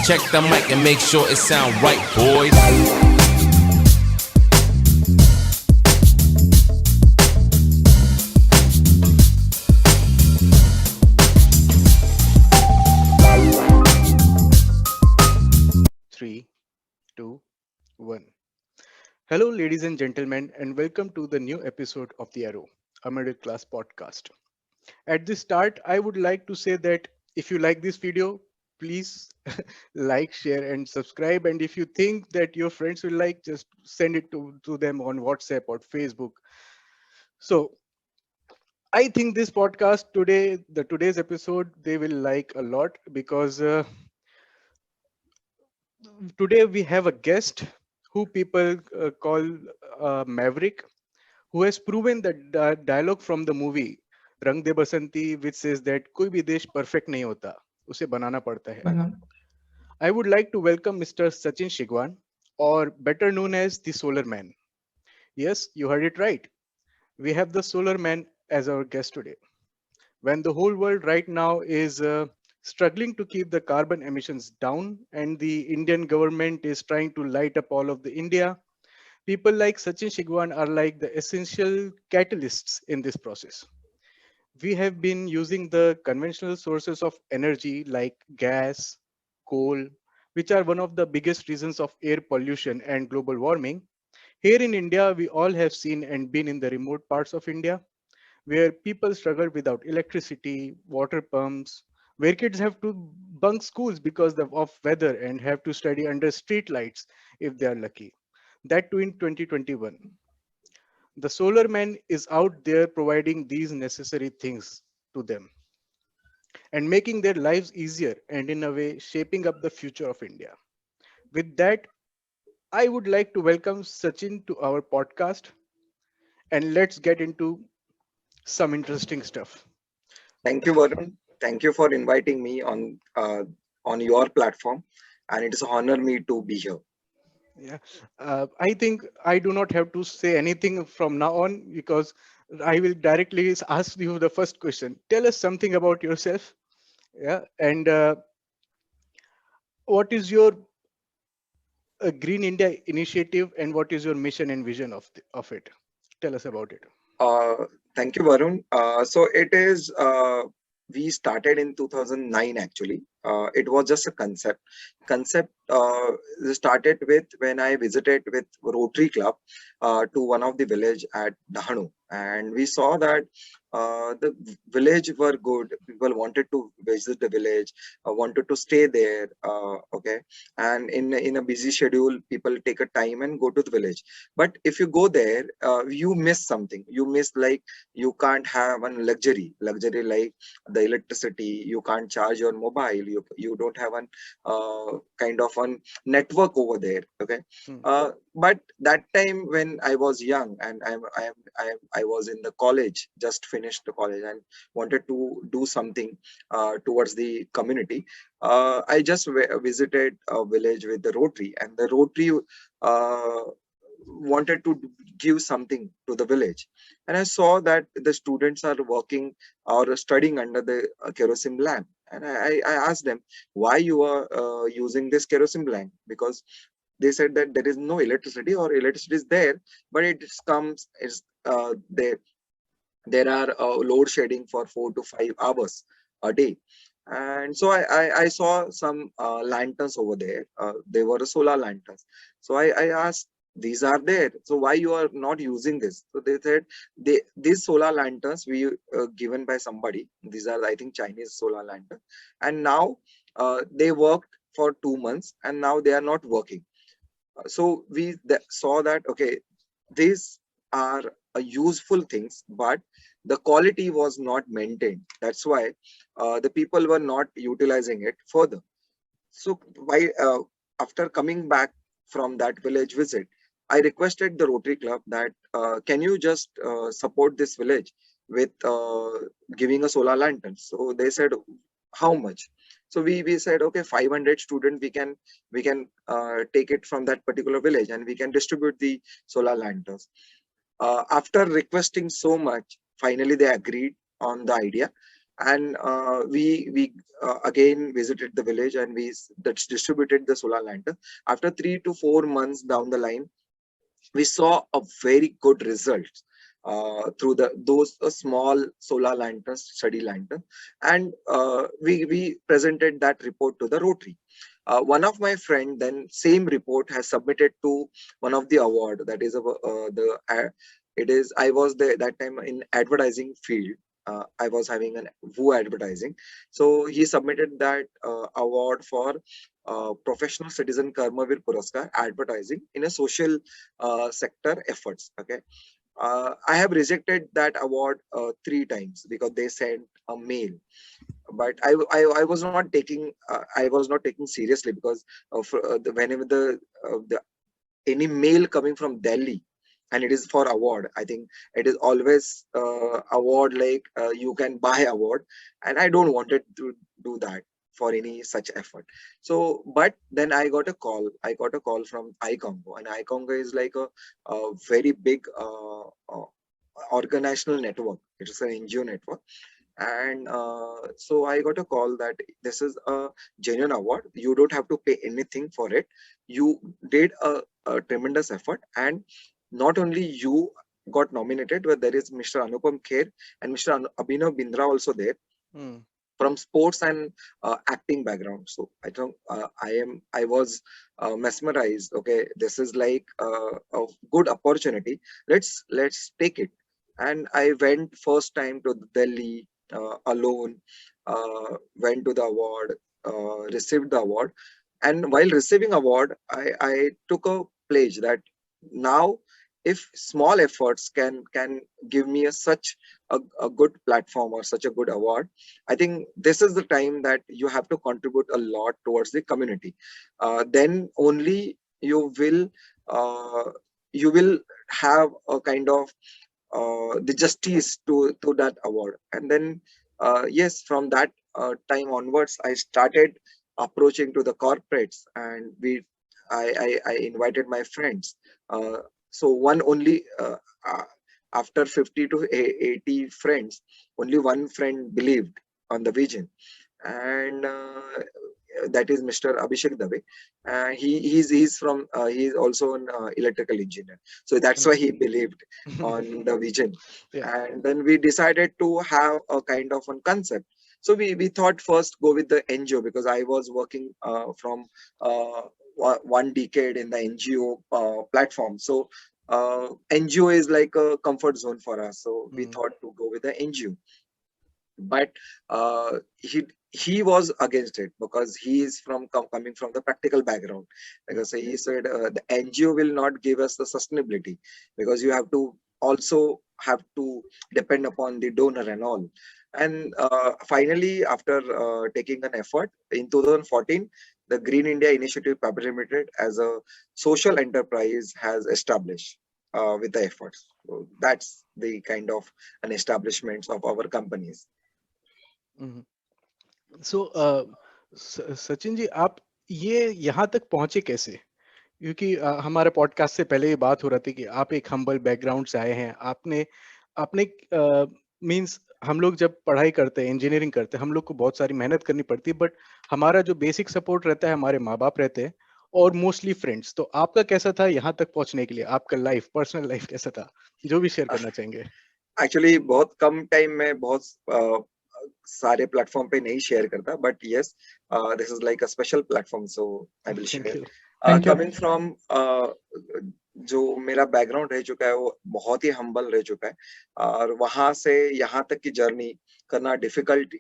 Check the mic and make sure it sound right, boys. 3, 2, 1. Hello, ladies and gentlemen, and welcome to the new episode of The Arrow, a middle class podcast. At the start, I would like to say that if you like this video, please like, share, and subscribe. And if you think that your friends will like, just send it to them on WhatsApp or Facebook. So I think this podcast today, today's episode, they will like a lot because today we have a guest who people call Maverick, who has proven that dialogue from the movie Rang De Basanti, which says that कोई भी देश perfect नहीं होता, उसे बनाना पड़ता है. Bana- I would like to welcome Mr. Sachin Shigwan, or better known as the Solar Man. Yes, you heard it right. We have the Solar Man as our guest today. When the whole world right now is struggling to keep the carbon emissions down, and the Indian government is trying to light up all of the India, people like Sachin Shigwan are like the essential catalysts in this process. We have been using the conventional sources of energy like gas, coal, which are one of the biggest reasons of air pollution and global warming. Here in India, we all have seen and been in the remote parts of India where people struggle without electricity, water pumps, where kids have to bunk schools because of weather and have to study under street lights if they are lucky. That too in 2021. The solar man is out there providing these necessary things to them and making their lives easier and in a way shaping up the future of India. With that, I would like to welcome Sachin to our podcast and let's get into some interesting stuff. Thank you, Varun. Thank you for inviting me on your platform, and it is an honor me to be here. Yeah, I think I do not have to say anything from now on because I will directly ask you the first question. Tell us something about yourself. Yeah, and what is your Green India initiative and what is your mission and vision of it? Tell us about it. Thank you, Varun. So it is. We started in 2009. Actually, it was just a concept. Concept started with when I visited with Rotary Club to one of the village at Dahanu, and we saw that the village were good. People wanted to visit the village, wanted to stay there. Okay, and in a busy schedule, people take a time and go to the village. But if you go there, you miss something. You miss, like, you can't have one luxury like the electricity. You can't charge your mobile. You don't have an kind of an network over there. Okay, Hmm. but that time when I was young and I was in the college, just finished the college and wanted to do something towards the community. I just visited a village with the Rotary, and the Rotary uh, wanted to give something to the village, and I saw that the students are working or studying under the kerosene lamp, and I asked them why you are using this kerosene lamp, because they said that there is no electricity, or electricity is there, but it comes is there are load shedding for 4 to 5 hours a day. And so I saw some lanterns over there. They were solar lanterns. So I asked, these are there, so why you are not using this? So they said, these solar lanterns we given by somebody. These are, I think, Chinese solar lanterns, and now they worked for 2 months, and now they are not working. So we saw that, okay, these are useful things, but the quality was not maintained. That's why the people were not utilizing it further. So why after coming back from that village visit, I requested the Rotary Club that can you just support this village with giving a solar lantern. So they said, how much? So we said, okay, 500 students, we can take it from that particular village, and we can distribute the solar lanterns. After requesting so much, finally they agreed on the idea, And we again visited the village, and that's distributed the solar lantern. After 3 to 4 months down the line, we saw a very good result through those small solar lanterns, study lantern, and we presented that report to the Rotary. One of my friend then same report has submitted to one of the award, that is the it is I was there that time in advertising field. I was having an VU advertising, so he submitted that award for professional citizen Karmavir Puraskar advertising in a social sector efforts. Okay, I have rejected that award 3 times because they sent a mail, but I was not taking seriously, because whenever the any mail coming from Delhi and it is for award, I think it is always award like you can buy award, and I don't wanted to do that for any such effort. So, but then I got a call. I got a call from iCongo, and iCongo is like a very big organizational network. It is an NGO network, and so I got a call that this is a genuine award, you don't have to pay anything for it, you did a tremendous effort, and not only you got nominated, but there is Mr. Anupam Kher and Mr. Abhinav Bindra also there, Hmm. from sports and acting background. So I think I was mesmerized. Okay, this is like a good opportunity. Let's take it. And I went first time to Delhi alone. Went to the award, received the award, and while receiving award, I took a pledge that now, if small efforts can give me such a good platform or such a good award, I think this is the time that you have to contribute a lot towards the community. Then only uh, you will have a kind of the justice to that award. And then yes, from that time onwards, I started approaching to the corporates, and I invited my friends. Uh, so one only after 50 to 80 friends, only one friend believed on the vision, and that is Mr. Abhishek Dave. He's from he's also an electrical engineer, so that's why he believed on the vision. Yeah. And then we decided to have a kind of a concept. So we thought first go with the NGO, because I was working from uh, 1 decade in the NGO platform. So NGO is like a comfort zone for us. So we Hmm. thought to go with the NGO, but he was against it because he is coming from the practical background, because he said the NGO will not give us the sustainability, because you have to also have to depend upon the donor and all. And finally, after taking an effort in 2014, the Green India Initiative Private Limited as a social enterprise has established with the efforts. So that's the kind of an establishments of our companies. Mhm. So Sachin ji, आप ये यहाँ तक पहुंचे कैसे? क्योंकि हमारे podcast से पहले ये बात हो रही थी कि आप एक हम्बल बैकग्राउंड से आए हैं। आपने आपने मींस हम लोग जब पढ़ाई करते हैं, इंजीनियरिंग करते हैं, हम लोग को बहुत सारी मेहनत करनी पड़ती है, बट हमारा जो बेसिक सपोर्ट रहता है हमारे माँ बाप रहते हैं और मोस्टली फ्रेंड्स। तो आपका कैसा था यहाँ तक पहुंचने के लिए? आपका लाइफ, पर्सनल लाइफ कैसा था, जो भी शेयर करना चाहेंगे? एक्चुअली बहुत कम टाइम में बहुत सारे प्लेटफॉर्म पे नहीं शेयर करता, but yes, this is like a special platform, so I will thank you. Share. Coming from जो मेरा बैकग्राउंड रह चुका है वो बहुत ही हम्बल रह चुका है, और वहां से यहाँ तक की जर्नी करना डिफिकल्ट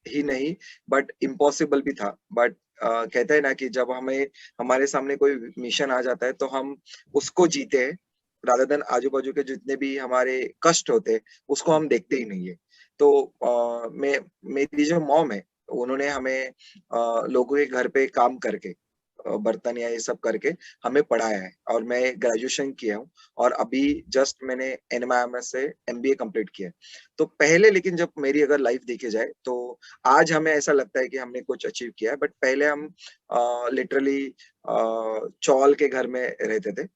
ही नहीं, बट इम्पॉसिबल भी था। बट कहते हैं ना कि जब हमें हमारे सामने कोई मिशन आ जाता है तो हम उसको जीते हैं, रादर देन आजू बाजू के जितने भी हमारे कष्ट होते हैं उसको हम देखते ही नहीं है। तो मेरी जो मॉम है, उन्होंने हमें लोगों के घर पे काम करके बर्तन या ये सब करके हमें पढ़ाया है, और मैं ग्रेजुएशन किया हूँ, और अभी जस्ट मैंने NMIMS से MBA कंप्लीट किया है। तो पहले, लेकिन जब मेरी अगर लाइफ देखी जाए तो आज हमें ऐसा लगता है कि हमने कुछ अचीव किया है, बट पहले हम लिटरली चौल के घर में रहते थे।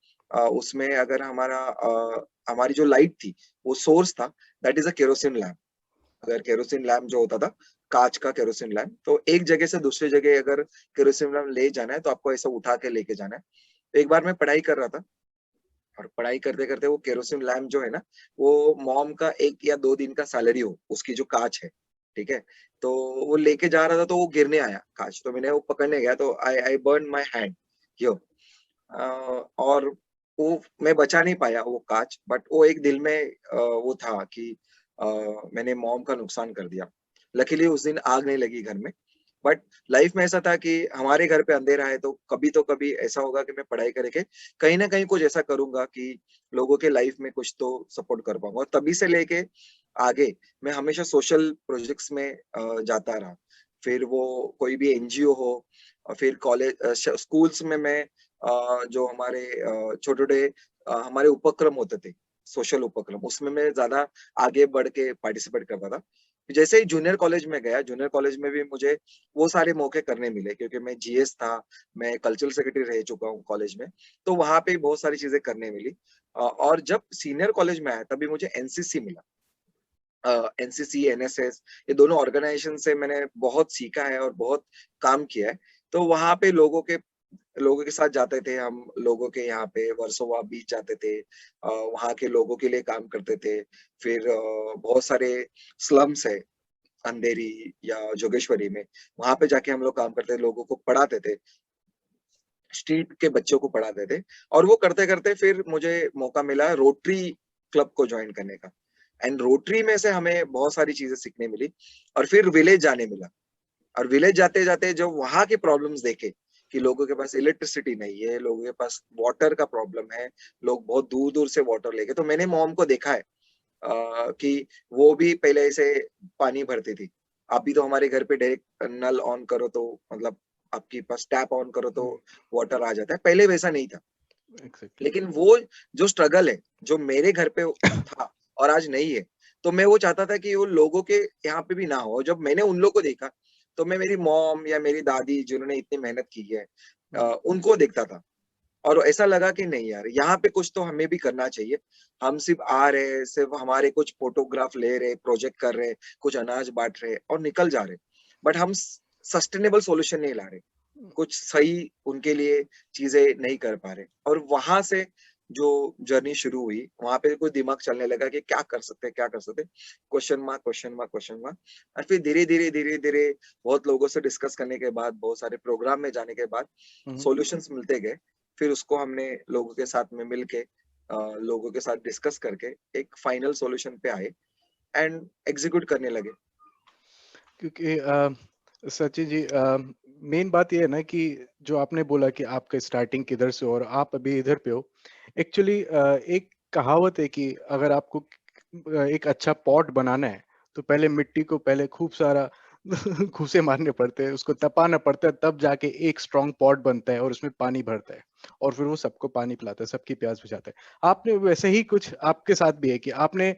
उसमें अगर हमारी जो लाइट थी वो सोर्स था, that is a kerosene lamp. अगर केरोसिन लैम्प जो होता था, कांच का केरोसिन लैम्प, तो एक जगह से दूसरी जगह अगर केरोसिन लैम्प ले जाना है तो आपको ऐसा उठा के लेके जाना है। तो एक बार मैं पढ़ाई कर रहा था और पढ़ाई करते करते वो केरोसिन लैम्प जो है ना, वो मॉम का 1 या 2 दिन का सैलरी हो, उसकी जो कांच है, ठीक है? तो वो लेके जा रहा था तो वो गिरने आया कांच, तो मैंने वो पकड़ने गया तो I burn my hand here. और वो मैं बचा नहीं पाया वो कांच, बट वो एक दिल में वो था कि अ, मैंने मॉम का नुकसान कर दिया। लकीली उस दिन आग नहीं लगी घर में, बट लाइफ में ऐसा था कि हमारे घर पे अंधेरा है तो कभी ऐसा होगा कि मैं पढ़ाई करके कहीं ना कहीं कुछ ऐसा करूंगा कि लोगों के लाइफ में कुछ तो सपोर्ट कर पाऊंगा। और तभी से लेके आगे मैं हमेशा सोशल प्रोजेक्ट्स में जाता रहा। फिर वो कोई भी एनजीओ हो, और फिर कॉलेज स्कूल्स में मैं जो हमारे छोटे-छोटे हमारे उपक्रम होते थे, सोशल उपक्रम, उसमें मैं ज़्यादा आगे बढ़ के पार्टिसिपेट करता था। जैसे ही जूनियर कॉलेज में गया, जूनियर कॉलेज में भी मुझे वो सारे मौके करने मिले क्योंकि मैं जीएस था, मैं कल्चरल सेक्रेटरी रह चुका हूँ कॉलेज में, तो वहाँ पे बहुत सारी चीज़ें करने मिली। और जब सीनियर कॉलेज में आया तभी मुझे एनसीसी मिला। एनसीसी, एनएसएस, ये दोनों ऑर्गेनाइजेशन से मैंने बहुत सीखा है और बहुत काम किया है। तो वहाँ पे लोगों के साथ जाते थे हम, लोगों के यहाँ पे वर्सोवा बीच जाते थे, वहाँ के लोगों के लिए काम करते थे। फिर बहुत सारे स्लम्स है अंधेरी या जोगेश्वरी में, वहाँ पे जाके हम लोग काम करते थे, लोगों को पढ़ाते थे, स्ट्रीट के बच्चों को पढ़ाते थे। और वो करते-करते फिर मुझे मौका मिला रोटरी क्लब को जॉइन करने का, एंड रोटरी में से हमें बहुत सारी चीज़ें सीखने मिली और फिर विलेज जाने मिला। और विलेज जाते-जाते जब वहाँ की प्रॉब्लम्स देखे कि लोगों के पास इलेक्ट्रिसिटी नहीं है, लोगों के पास वाटर का प्रॉब्लम है, लोग बहुत दूर-दूर से वाटर लेके, तो मैंने मॉम को देखा है कि वो भी पहले ऐसे पानी भरती थी। अभी तो हमारे घर पे डायरेक्ट नल ऑन करो तो मतलब आपके पास टैप ऑन करो तो वाटर आ जाता है, पहले वैसा नहीं था। एग्जैक्टली। लेकिन वो जो स्ट्रगल है, जो मेरे घर पे था और आज नहीं है, तो मैं वो चाहता था कि वो लोगों के यहाँ पे भी ना हो। और जब मैंने उन लोगों को देखा, तो मैं मेरी मॉम या मेरी दादी जिन्होंने इतनी मेहनत की है उनको देखता था और ऐसा लगा कि नहीं यार, यहाँ पे कुछ तो हमें भी करना चाहिए। हम सिर्फ़ आ रहे, सिर्फ़ हमारे कुछ फ़ोटोग्राफ ले रहे, प्रोजेक्ट कर रहे, कुछ अनाज बाँट रहे और निकल जा रहे। बट हम सस्टेनेबल सॉल्यूशन नहीं ला रहे। कुछ सही उनके लिए चीज़ें नहीं कर पा रहे। और वहाँ से जो जर्नी शुरू हुई, वहाँ पे कोई दिमाग चलने लगा कि क्या कर सकते हैं, क्या कर सकते हैं? Question mark, question mark, question mark. और फिर धीरे-धीरे बहुत लोगों से डिस्कस करने के बाद, बहुत सारे प्रोग्राम में जाने के बाद सॉल्यूशंस मिलते गए। फिर उसको हमने लोगों के साथ में मिल के लोगों के साथ डिस्कस करके एक फाइनल सॉल्यूशन पे आए एंड एग्जीक्यूट करने लगे। क्योंकि सचिन जी, मेन बात ये है ना कि जो आपने बोला कि आपका स्टार्टिंग किधर से और आप अभी इधर पे हो। एक्चुअली एक कहावत है कि अगर आपको एक अच्छा पॉट बनाना है तो पहले मिट्टी को पहले खूब सारा घूसे मारने पड़ते हैं, उसको तपाना पड़ता है, तब जाके एक स्ट्रॉन्ग पॉट बनता है और उसमें पानी भरता है और फिर वो सबको पानी पिलाता है, सबकी प्यास बुझाता है। आपने वैसे ही कुछ आपके साथ भी है कि आपने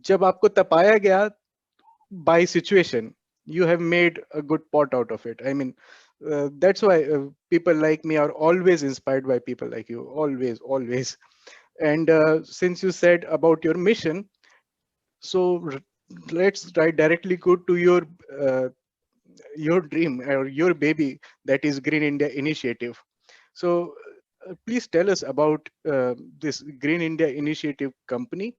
जब आपको तपाया गया by situation, you have made a good pot out of it. I mean, that's why people like me are always inspired by people like you, always, always. And since you said about your mission, so let's right directly go to uh, your dream or your baby, that is Green India Initiative. So please tell us about this Green India Initiative company,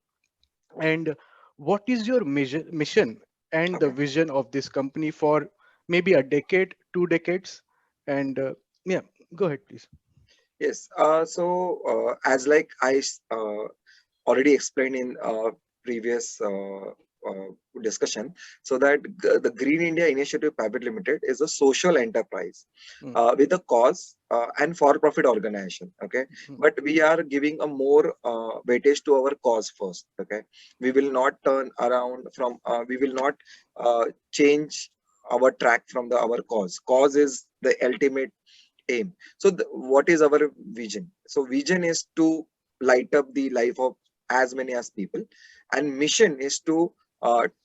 and what is your mission and the Okay. vision of this company for maybe a decade, 2 decades? And yeah, go ahead, please. Yes. As like already explained in previous discussion, so that the Green India Initiative Private Limited is a social enterprise Mm, with a cause and for-profit organization. Okay, mm, but we are giving a more weightage to our cause first. Okay, we will not turn around from. We will not change our track from our cause. Cause is the ultimate aim. So what is our vision? So vision is to light up the life of as many as people, and mission is to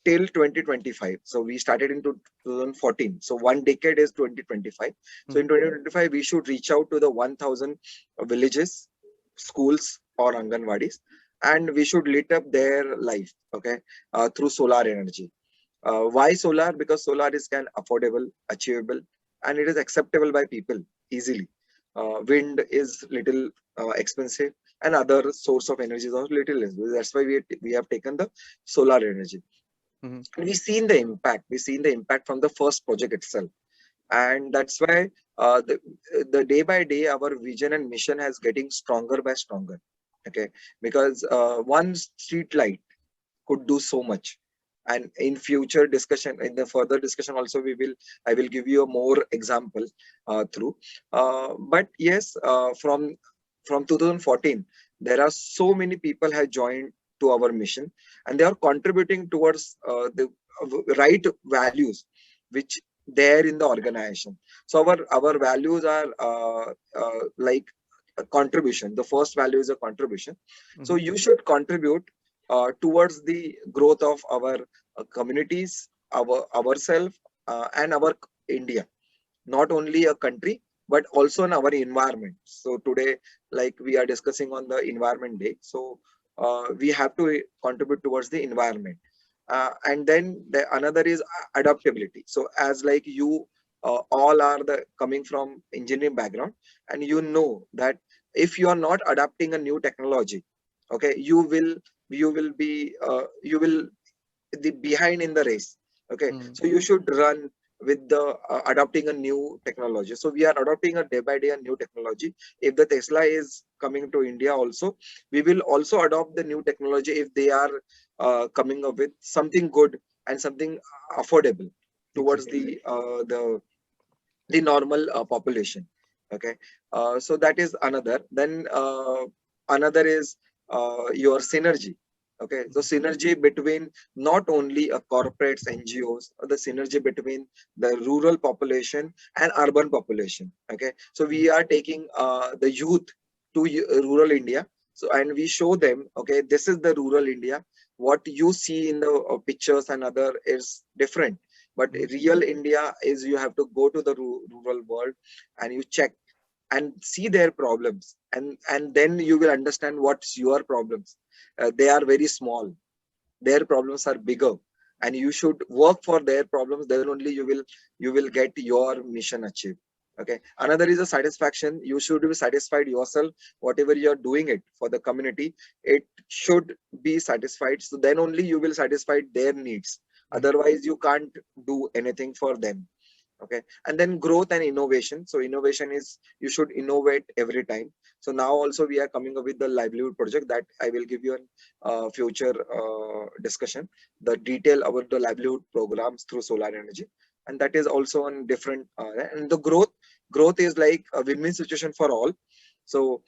till 2025. So we started in 2014, so one decade is 2025. So mm, in 2025 we should reach out to the 1000 villages, schools or anganwadis, and we should lit up their life, okay, through solar energy. Why solar? Because solar is can affordable, achievable, and it is acceptable by people easily. Wind is little expensive, and other source of energy is also little expensive. That's why we have taken the solar energy. Mhm. And we've seen the impact. We've seen the impact from the first project itself, and that's why the day by day our vision and mission has getting stronger by stronger. Okay, because one street light could do so much, and in future discussion, in the further discussion also, I will give you a more example through. But yes, from 2014 there are so many people have joined to our mission, and they are contributing towards the right values which there in the organization. So our values are like a contribution. The first value is a contribution. So Mhm. you should contribute towards the growth of our communities, ourselves, and our India. Not only a country, but also in our environment. So today, like we are discussing on the Environment Day, so we have to contribute towards the environment. And then another is adaptability. So as like you all are the coming from engineering background, and you know that if you are not adapting a new technology, okay, you will be you will the behind in the race. Okay, Mhm. so you should run with the adopting a new technology. So we are adopting a day by day a new technology. If the Tesla is coming to India also, we will also adopt the new technology if they are coming up with something good and something affordable towards Exactly. the normal population. Okay, so that is another. Then another is your synergy. Okay, so Mhm. synergy between not only a corporates, NGOs, or the synergy between the rural population and urban population. Okay, so we Mhm. are taking the youth to rural India. So and we show them, okay, this is the rural India. What you see in the pictures and other is different, but Mhm. real India is you have to go to the rural world, and you check and see their problems, and then you will understand what's your problems. They are very small, their problems are bigger, and you should work for their problems. Then only you will get your mission achieved. Okay, another is a satisfaction. You should be satisfied yourself. Whatever you are doing it for the community, it should be satisfied, so then only you will satisfy their needs. Mhm. Otherwise you can't do anything for them. Okay, and then growth and innovation. So innovation is you should innovate every time. So now also we are coming up with the livelihood project that I will give you an future discussion, the detail about the livelihood programs through solar energy. And that is also on different and the growth is like a win-win situation for all. So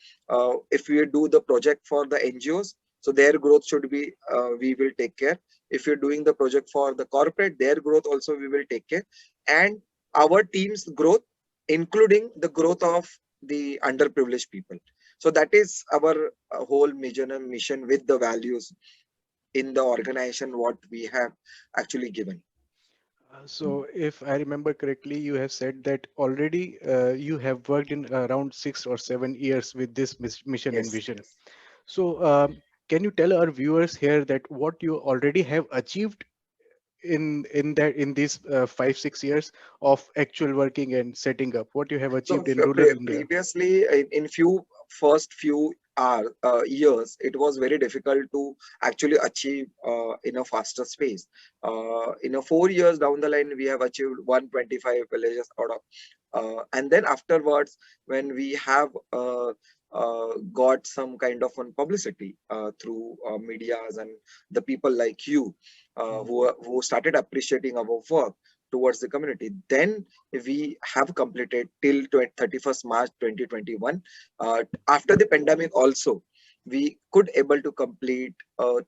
if we do the project for the NGOs, so their growth should be we will take care. If you're doing the project for the corporate, their growth also we will take care. And our team's growth, including the growth of the underprivileged people. So that is our whole mission and mission with the values in the organization what we have actually given. So, if I remember correctly, you have said that already you have worked in around 6 or 7 years with this mission and Yes, vision. yes. So, can you tell our viewers here that what you already have achieved in these 5 6 years of actual working and setting up? What you have So achieved in rural India? previously, in first few years, it was very difficult to actually achieve in a faster space. In a 4 years down the line, we have achieved 125 villages out of. And then afterwards, when we have got some kind of publicity through medias and the people like you Mhm. who started appreciating our work towards the community, then we have completed till 31st March 2021. After the pandemic also, we could able to complete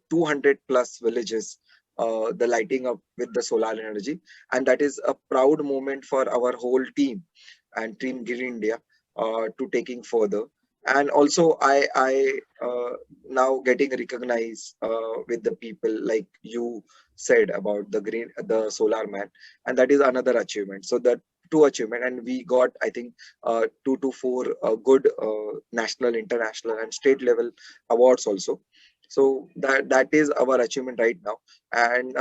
200 plus villages, the lighting up with the solar energy. And that is a proud moment for our whole team and Team Green India to taking further. And also I now getting recognized with the people like you said about the solar man, and that is another achievement. So that two achievement, and we got I think 2 to 4 good national, international, and state level awards also. So that is our achievement right now. And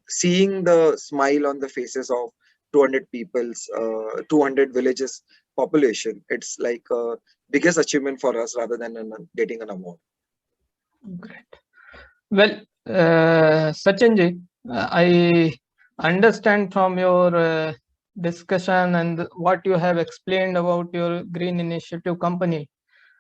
seeing the smile on the faces of 200 people's 200 villages population, it's like a biggest achievement for us rather than getting an award. Great. Well, Sachinji, I understand from your discussion and what you have explained about your Green Initiative company,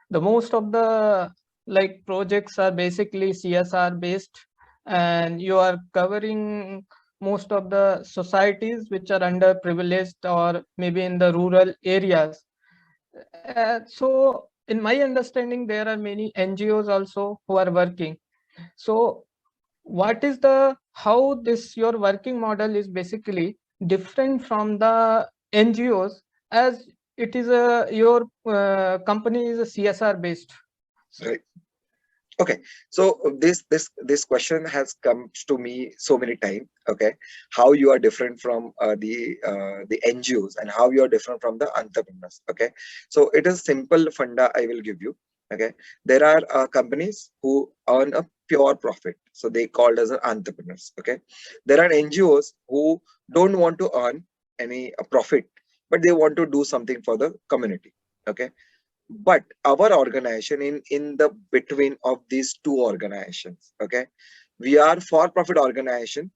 the most of the like projects are basically CSR based, and you are covering most of the societies which are underprivileged or maybe in the rural areas. So in my understanding, there are many NGOs also who are working. So what is the how this your working model is basically different from the NGOs, as it is a your company is a CSR based. Right. Okay, so this question has come to me so many times. Okay, how you are different from the NGOs and how you are different from the entrepreneurs. Okay, so it is simple funda I will give you. Okay, there are companies who earn a pure profit, so they called as entrepreneurs. Okay, there are NGOs who don't want to earn any profit, but they want to do something for the community. Okay, but our organization in the between of these two organizations, okay, we are for profit organization,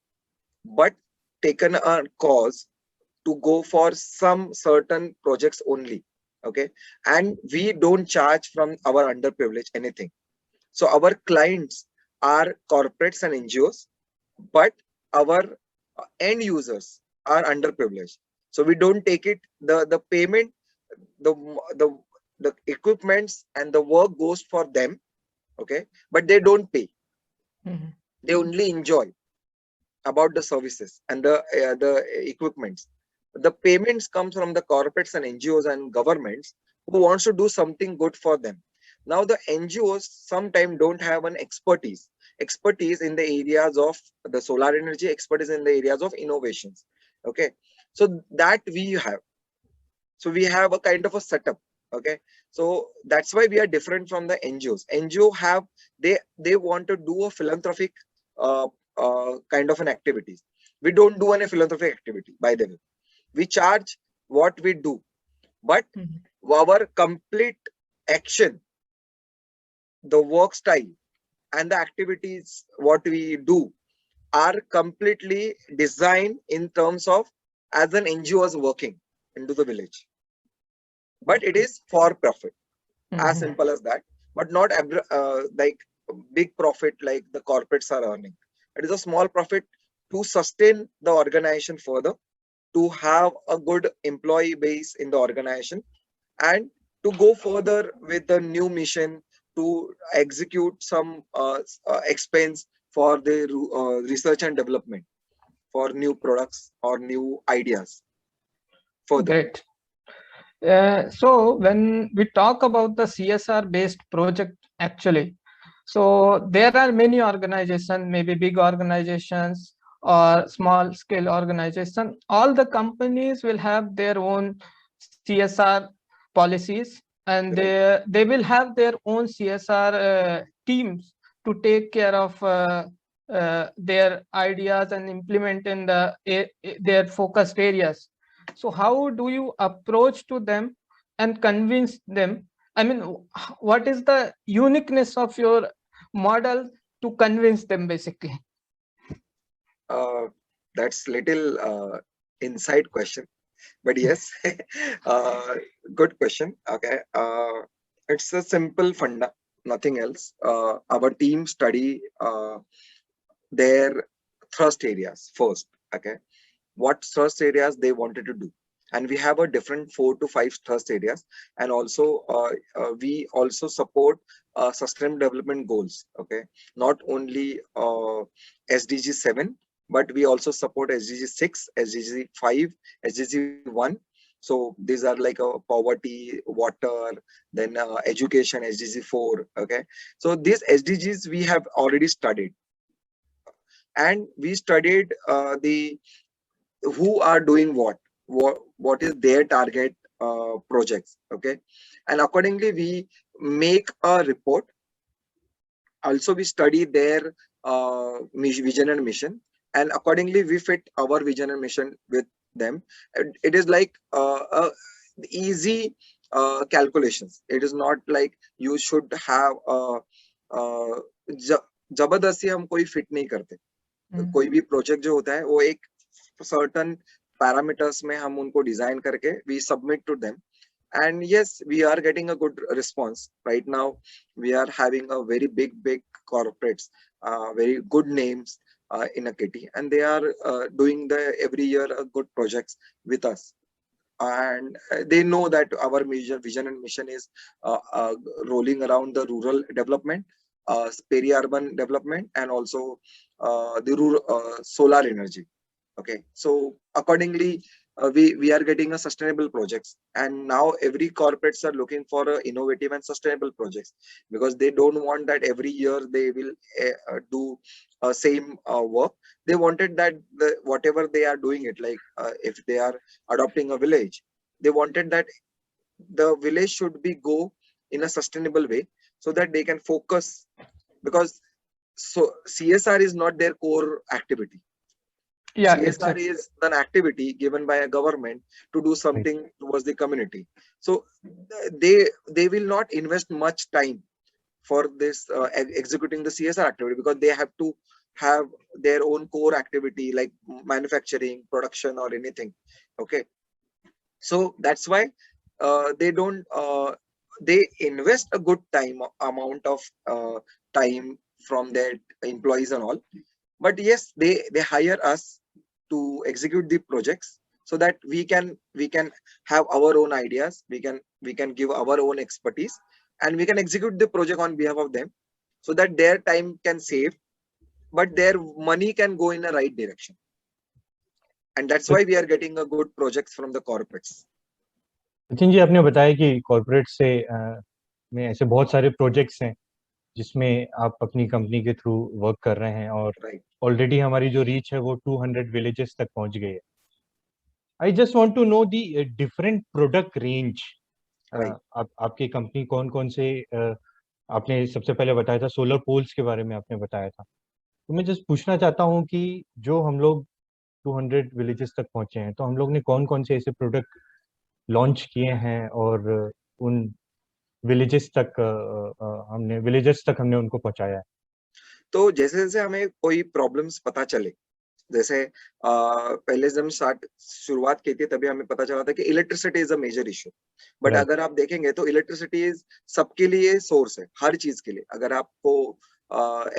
but taken a cause to go for some certain projects only. Okay, and we don't charge from our underprivileged anything. So our clients are corporates and NGOs, but our end users are underprivileged. So we don't take it, the payment, the the the equipments and the work goes for them. Okay, but they don't pay. Mhm. They only enjoy about the services and the equipments. The payments comes from the corporates and NGOs and governments who wants to do something good for them. Now the NGOs sometimes don't have an expertise in the areas of the solar energy, expertise in the areas of innovations. Okay, so that we have. So we have a kind of a setup. Okay, so that's why we are different from the NGOs. NGO have, they want to do a philanthropic uh, kind of an activities. We don't do any philanthropic activity, by the way. We charge what we do, but Mhm. our complete action, the work style and the activities what we do are completely designed in terms of as an NGO is working into the village, but it is for profit, as Mhm. simple as that. But not like big profit like the corporates are earning. It is a small profit to sustain the organization further, to have a good employee base in the organization, and to go further with the new mission, to execute some expense for the research and development for new products or new ideas further. Great. So when we talk about the CSR based project, actually, so there are many organizations, maybe big organizations or small scale organization. All the companies will have their own CSR policies, and Right. they will have their own CSR teams to take care of their ideas and implement in their focused areas. So how do you approach to them and convince them? I mean, what is the uniqueness of your model to convince them basically? uh, that's little inside question, but yes. uh, Good question. Okay, it's a simple funda, nothing else. Our team study their thrust areas first. Okay, what thrust areas they wanted to do, and we have a different 4 to 5 thrust areas. And also we also support sustainable development goals. Okay, not only SDG 7, but we also support SDG 6, SDG 5, SDG 1. So these are like poverty, water, then education, SDG 4. Okay, so these SDGs we have already studied, and we studied the who are doing what is their target projects. Okay, and accordingly we make a report. Also we study their vision and mission. and accordingly we fit our vision and mission with them. And it is like easy calculations. It is not like you should have जबरदस्ती हम कोई fit नहीं करते. कोई भी project जो होता है वो एक सर्टन पैरामीटर्स में हम उनको डिजाइन करके we submit to them. And yes, we are getting a good response right now. We are having a very big corporates, very good names in a kitty, and they are doing the every year good projects with us. And they know that our major vision and mission is rolling around the rural development, peri-urban development, and also the rural solar energy. Okay, so accordingly we are getting a sustainable projects, and now every corporates are looking for innovative and sustainable projects, because they don't want that every year they will do same work. They wanted that whatever they are doing it, like if they are adopting a village, they wanted that the village should be go in a sustainable way, so that they can focus, because so CSR is not their core activity. Yeah, CSR is an activity given by a government to do something towards the community. So they will not invest much time for this executing the CSR activity, because they have to have their own core activity like manufacturing, production, or anything. Okay, so that's why they don't they invest a good amount of time from their employees and all. But yes, they hire us to execute the projects, so that we can have our own ideas, we can give our own expertise, and we can execute the project on behalf of them, so that their time can save, but their money can go in the right direction. And that's why we are getting a good projects from the corporates. Sachin ji, आपने बताया कि corporate से में ऐसे बहुत सारे projects हैं जिसमें आप अपनी कंपनी के थ्रू वर्क कर रहे हैं, और Right. ऑलरेडी हमारी जो रीच है वो 200 विलेजेस तक पहुंच गई है. I just want to know the different product range. आपकी कंपनी कौन कौन से आपने सबसे पहले बताया था सोलर पोल्स के बारे में आपने बताया था, तो मैं जस्ट पूछना चाहता हूं कि जो हम लोग 200 विलेजेस तक पहुंचे हैं, तो हम लोग ने कौन कौन से ऐसे प्रोडक्ट लॉन्च किए हैं, और उन विलेजेस तक हमने उनको पहुंचाया है. तो जैसे जैसे हमें कोई प्रॉब्लम्स पता चले, जैसे पहले जब शुरुआत की थी तभी हमें पता चला था कि electricity is a major issue. But अगर आप देखेंगे तो इलेक्ट्रिसिटी इज सबके लिए सोर्स है, हर चीज के लिए. अगर आपको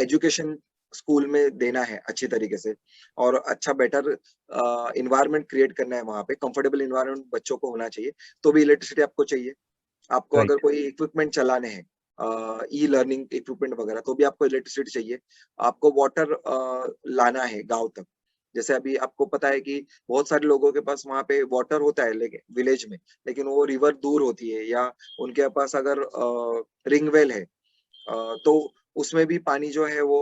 एजुकेशन स्कूल में देना है अच्छी तरीके से, और अच्छा बेटर इन्वायरमेंट क्रिएट करना है, वहां पे कंफर्टेबल इन्वायरमेंट बच्चों को होना चाहिए, तो भी इलेक्ट्रिसिटी आपको चाहिए. आपको अगर कोई इक्विपमेंट चलाने हैं, ई लर्निंग इक्विपमेंट वगैरह, तो भी आपको इलेक्ट्रिसिटी चाहिए. आपको वाटर लाना है गांव तक, जैसे अभी आपको पता है कि बहुत सारे लोगों के पास वहां पे वाटर होता है लेकिन विलेज में, लेकिन वो रिवर दूर होती है, या उनके पास अगर रिंग वेल है तो उसमें भी पानी जो है वो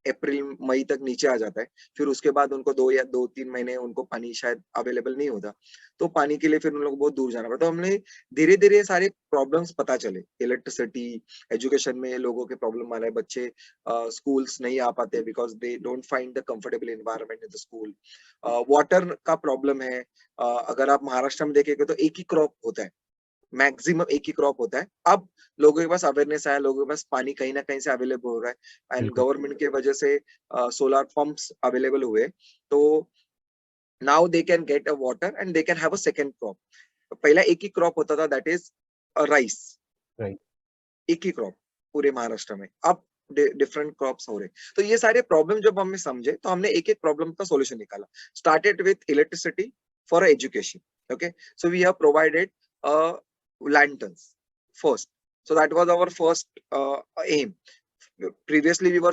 अप्रैल मई तक नीचे आ जाता है. फिर उसके बाद उनको 2 या 3 महीने उनको पानी शायद अवेलेबल नहीं होता, तो पानी के लिए फिर उन लोग बहुत दूर जाना पड़ता. तो हमने धीरे धीरे सारे प्रॉब्लम्स पता चले. इलेक्ट्रिसिटी, एजुकेशन में लोगों के प्रॉब्लम आ रहा है, बच्चे स्कूल्स नहीं आ पाते because they don't find the comfortable environment in the school. Water का प्रॉब्लम है. अगर आप महाराष्ट्र में देखेंगे तो एक ही क्रॉप होता है, मैक्सिमम एक ही क्रॉप होता है. अब लोगों के पास अवेयरनेस आया, लोगों के पास पानी कहीं ना कहीं से अवेलेबल हो रहा है, एंड गवर्नमेंट के वजह से सोलर पंप्स अवेलेबल हुए, तो now they can get a water and they can have a second crop. पहला एक ही क्रॉप होता था, दैट इज राइस. एक ही क्रॉप पूरे महाराष्ट्र में, अब डिफरेंट क्रॉप्स हो रहे. तो ये सारे प्रॉब्लम जब हमने समझे तो हमने एक एक प्रॉब्लम का सॉल्यूशन निकाला. Started with electricity for education. Okay, so we have provided lanterns first. So that was our first aim. Previously we were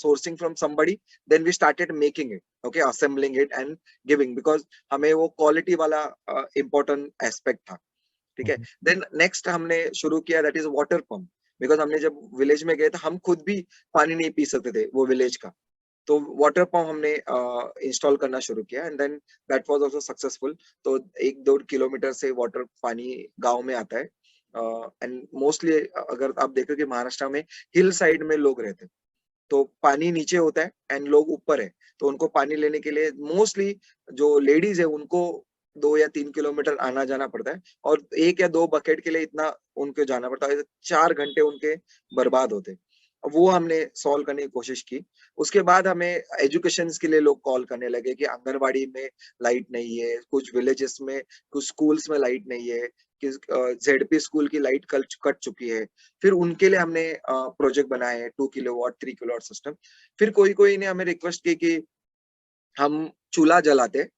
sourcing from somebody, then we started making it, okay, assembling it and giving, because हमें वो quality वाला important aspect था. ठीक है. Then next हमने शुरू किया, that is water pump, because हमने जब village में गए तो हम खुद भी पानी नहीं पी सकते थे वो village का, तो वाटर पंप हमने इंस्टॉल करना शुरू किया, and then that was also successful. तो 1-2 किलोमीटर से वाटर पानी गांव में आता है. एंड मोस्टली अगर आप देखो कि महाराष्ट्र में हिल साइड में लोग रहते हैं, तो पानी नीचे होता है एंड लोग ऊपर है, तो उनको पानी लेने के लिए मोस्टली जो लेडीज है उनको 2 या 3 किलोमीटर आना जाना पड़ता है, और 1 या 2 बकेट के लिए इतना उनको जाना पड़ता है, 4 घंटे उनके बर्बाद होते हैं। वो हमने सॉल्व करने की कोशिश की। उसके बाद हमें एजुकेशन के लिए लोग कॉल करने लगे कि आंगनबाड़ी में लाइट नहीं है, कुछ विलेजेस में, कुछ स्कूल्स में लाइट नहीं है, कि जेडपी स्कूल की लाइट कट चुकी है। फिर उनके लिए हमने प्रोजेक्ट बनाए 2 किलोवाट 3 किलोवाट सिस्टम। फिर कोई ने हमें रिक्वेस्ट की कि हम चूल्हा जलाते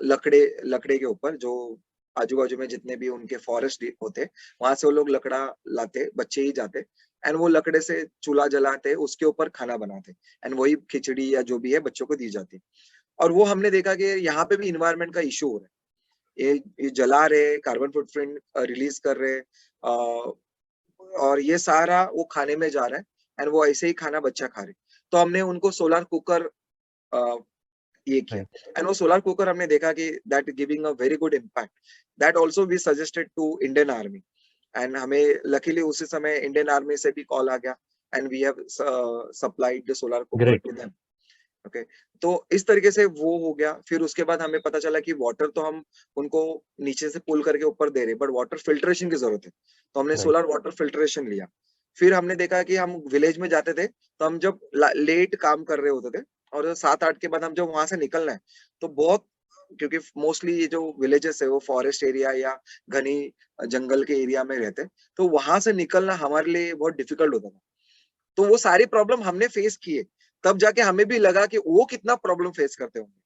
लकड़े के ऊपर, जो आजू बाजू में जितने भी उनके फॉरेस्ट होते वहां से वो लोग लकड़ा लाते, बच्चे ही जाते एंड वो लकड़े से चूल्हा जलाते, उसके ऊपर खाना बनाते एंड वही खिचड़ी या जो भी है बच्चों को दी जाती। और वो हमने देखा कि यहाँ पे भी इन्वायरमेंट का इशू हो रहा है, ये जला रहे, कार्बन फुटप्रिंट रिलीज कर रहे, और ये सारा वो खाने में जा रहा है एंड वो ऐसे ही खाना बच्चा खा रहे। तो हमने उनको सोलर कुकर ये किया एंड वो सोलर कुकर हमने देखा कि that giving a very good impact. That also we suggested to Indian Army and हमें लकीली उसी समय इंडियन आर्मी से भी कॉल आ गया and we have supplied the solar cooker to them. Okay, तो इस तरीके से वो हो गया। फिर उसके बाद हमें पता चला कि वाटर तो हम उनको नीचे से पुल करके ऊपर दे रहे, बट वाटर फिल्ट्रेशन की जरूरत है, तो हमने सोलर वाटर फिल्ट्रेशन लिया। फिर हमने देखा कि हम विलेज में जाते थे तो हम जब लेट काम कर रहे होते थे और 7-8 के बाद हम जब वहां से निकलना है तो बहुत, क्योंकि मोस्टली ये जो विलेजेस है वो फॉरेस्ट एरिया या घनी जंगल के एरिया में रहते, तो वहां से निकलना हमारे लिए बहुत डिफिकल्ट होता था। तो वो सारी प्रॉब्लम हमने फेस किए, तब जाके हमें भी लगा कि वो कितना प्रॉब्लम फेस करते होंगे।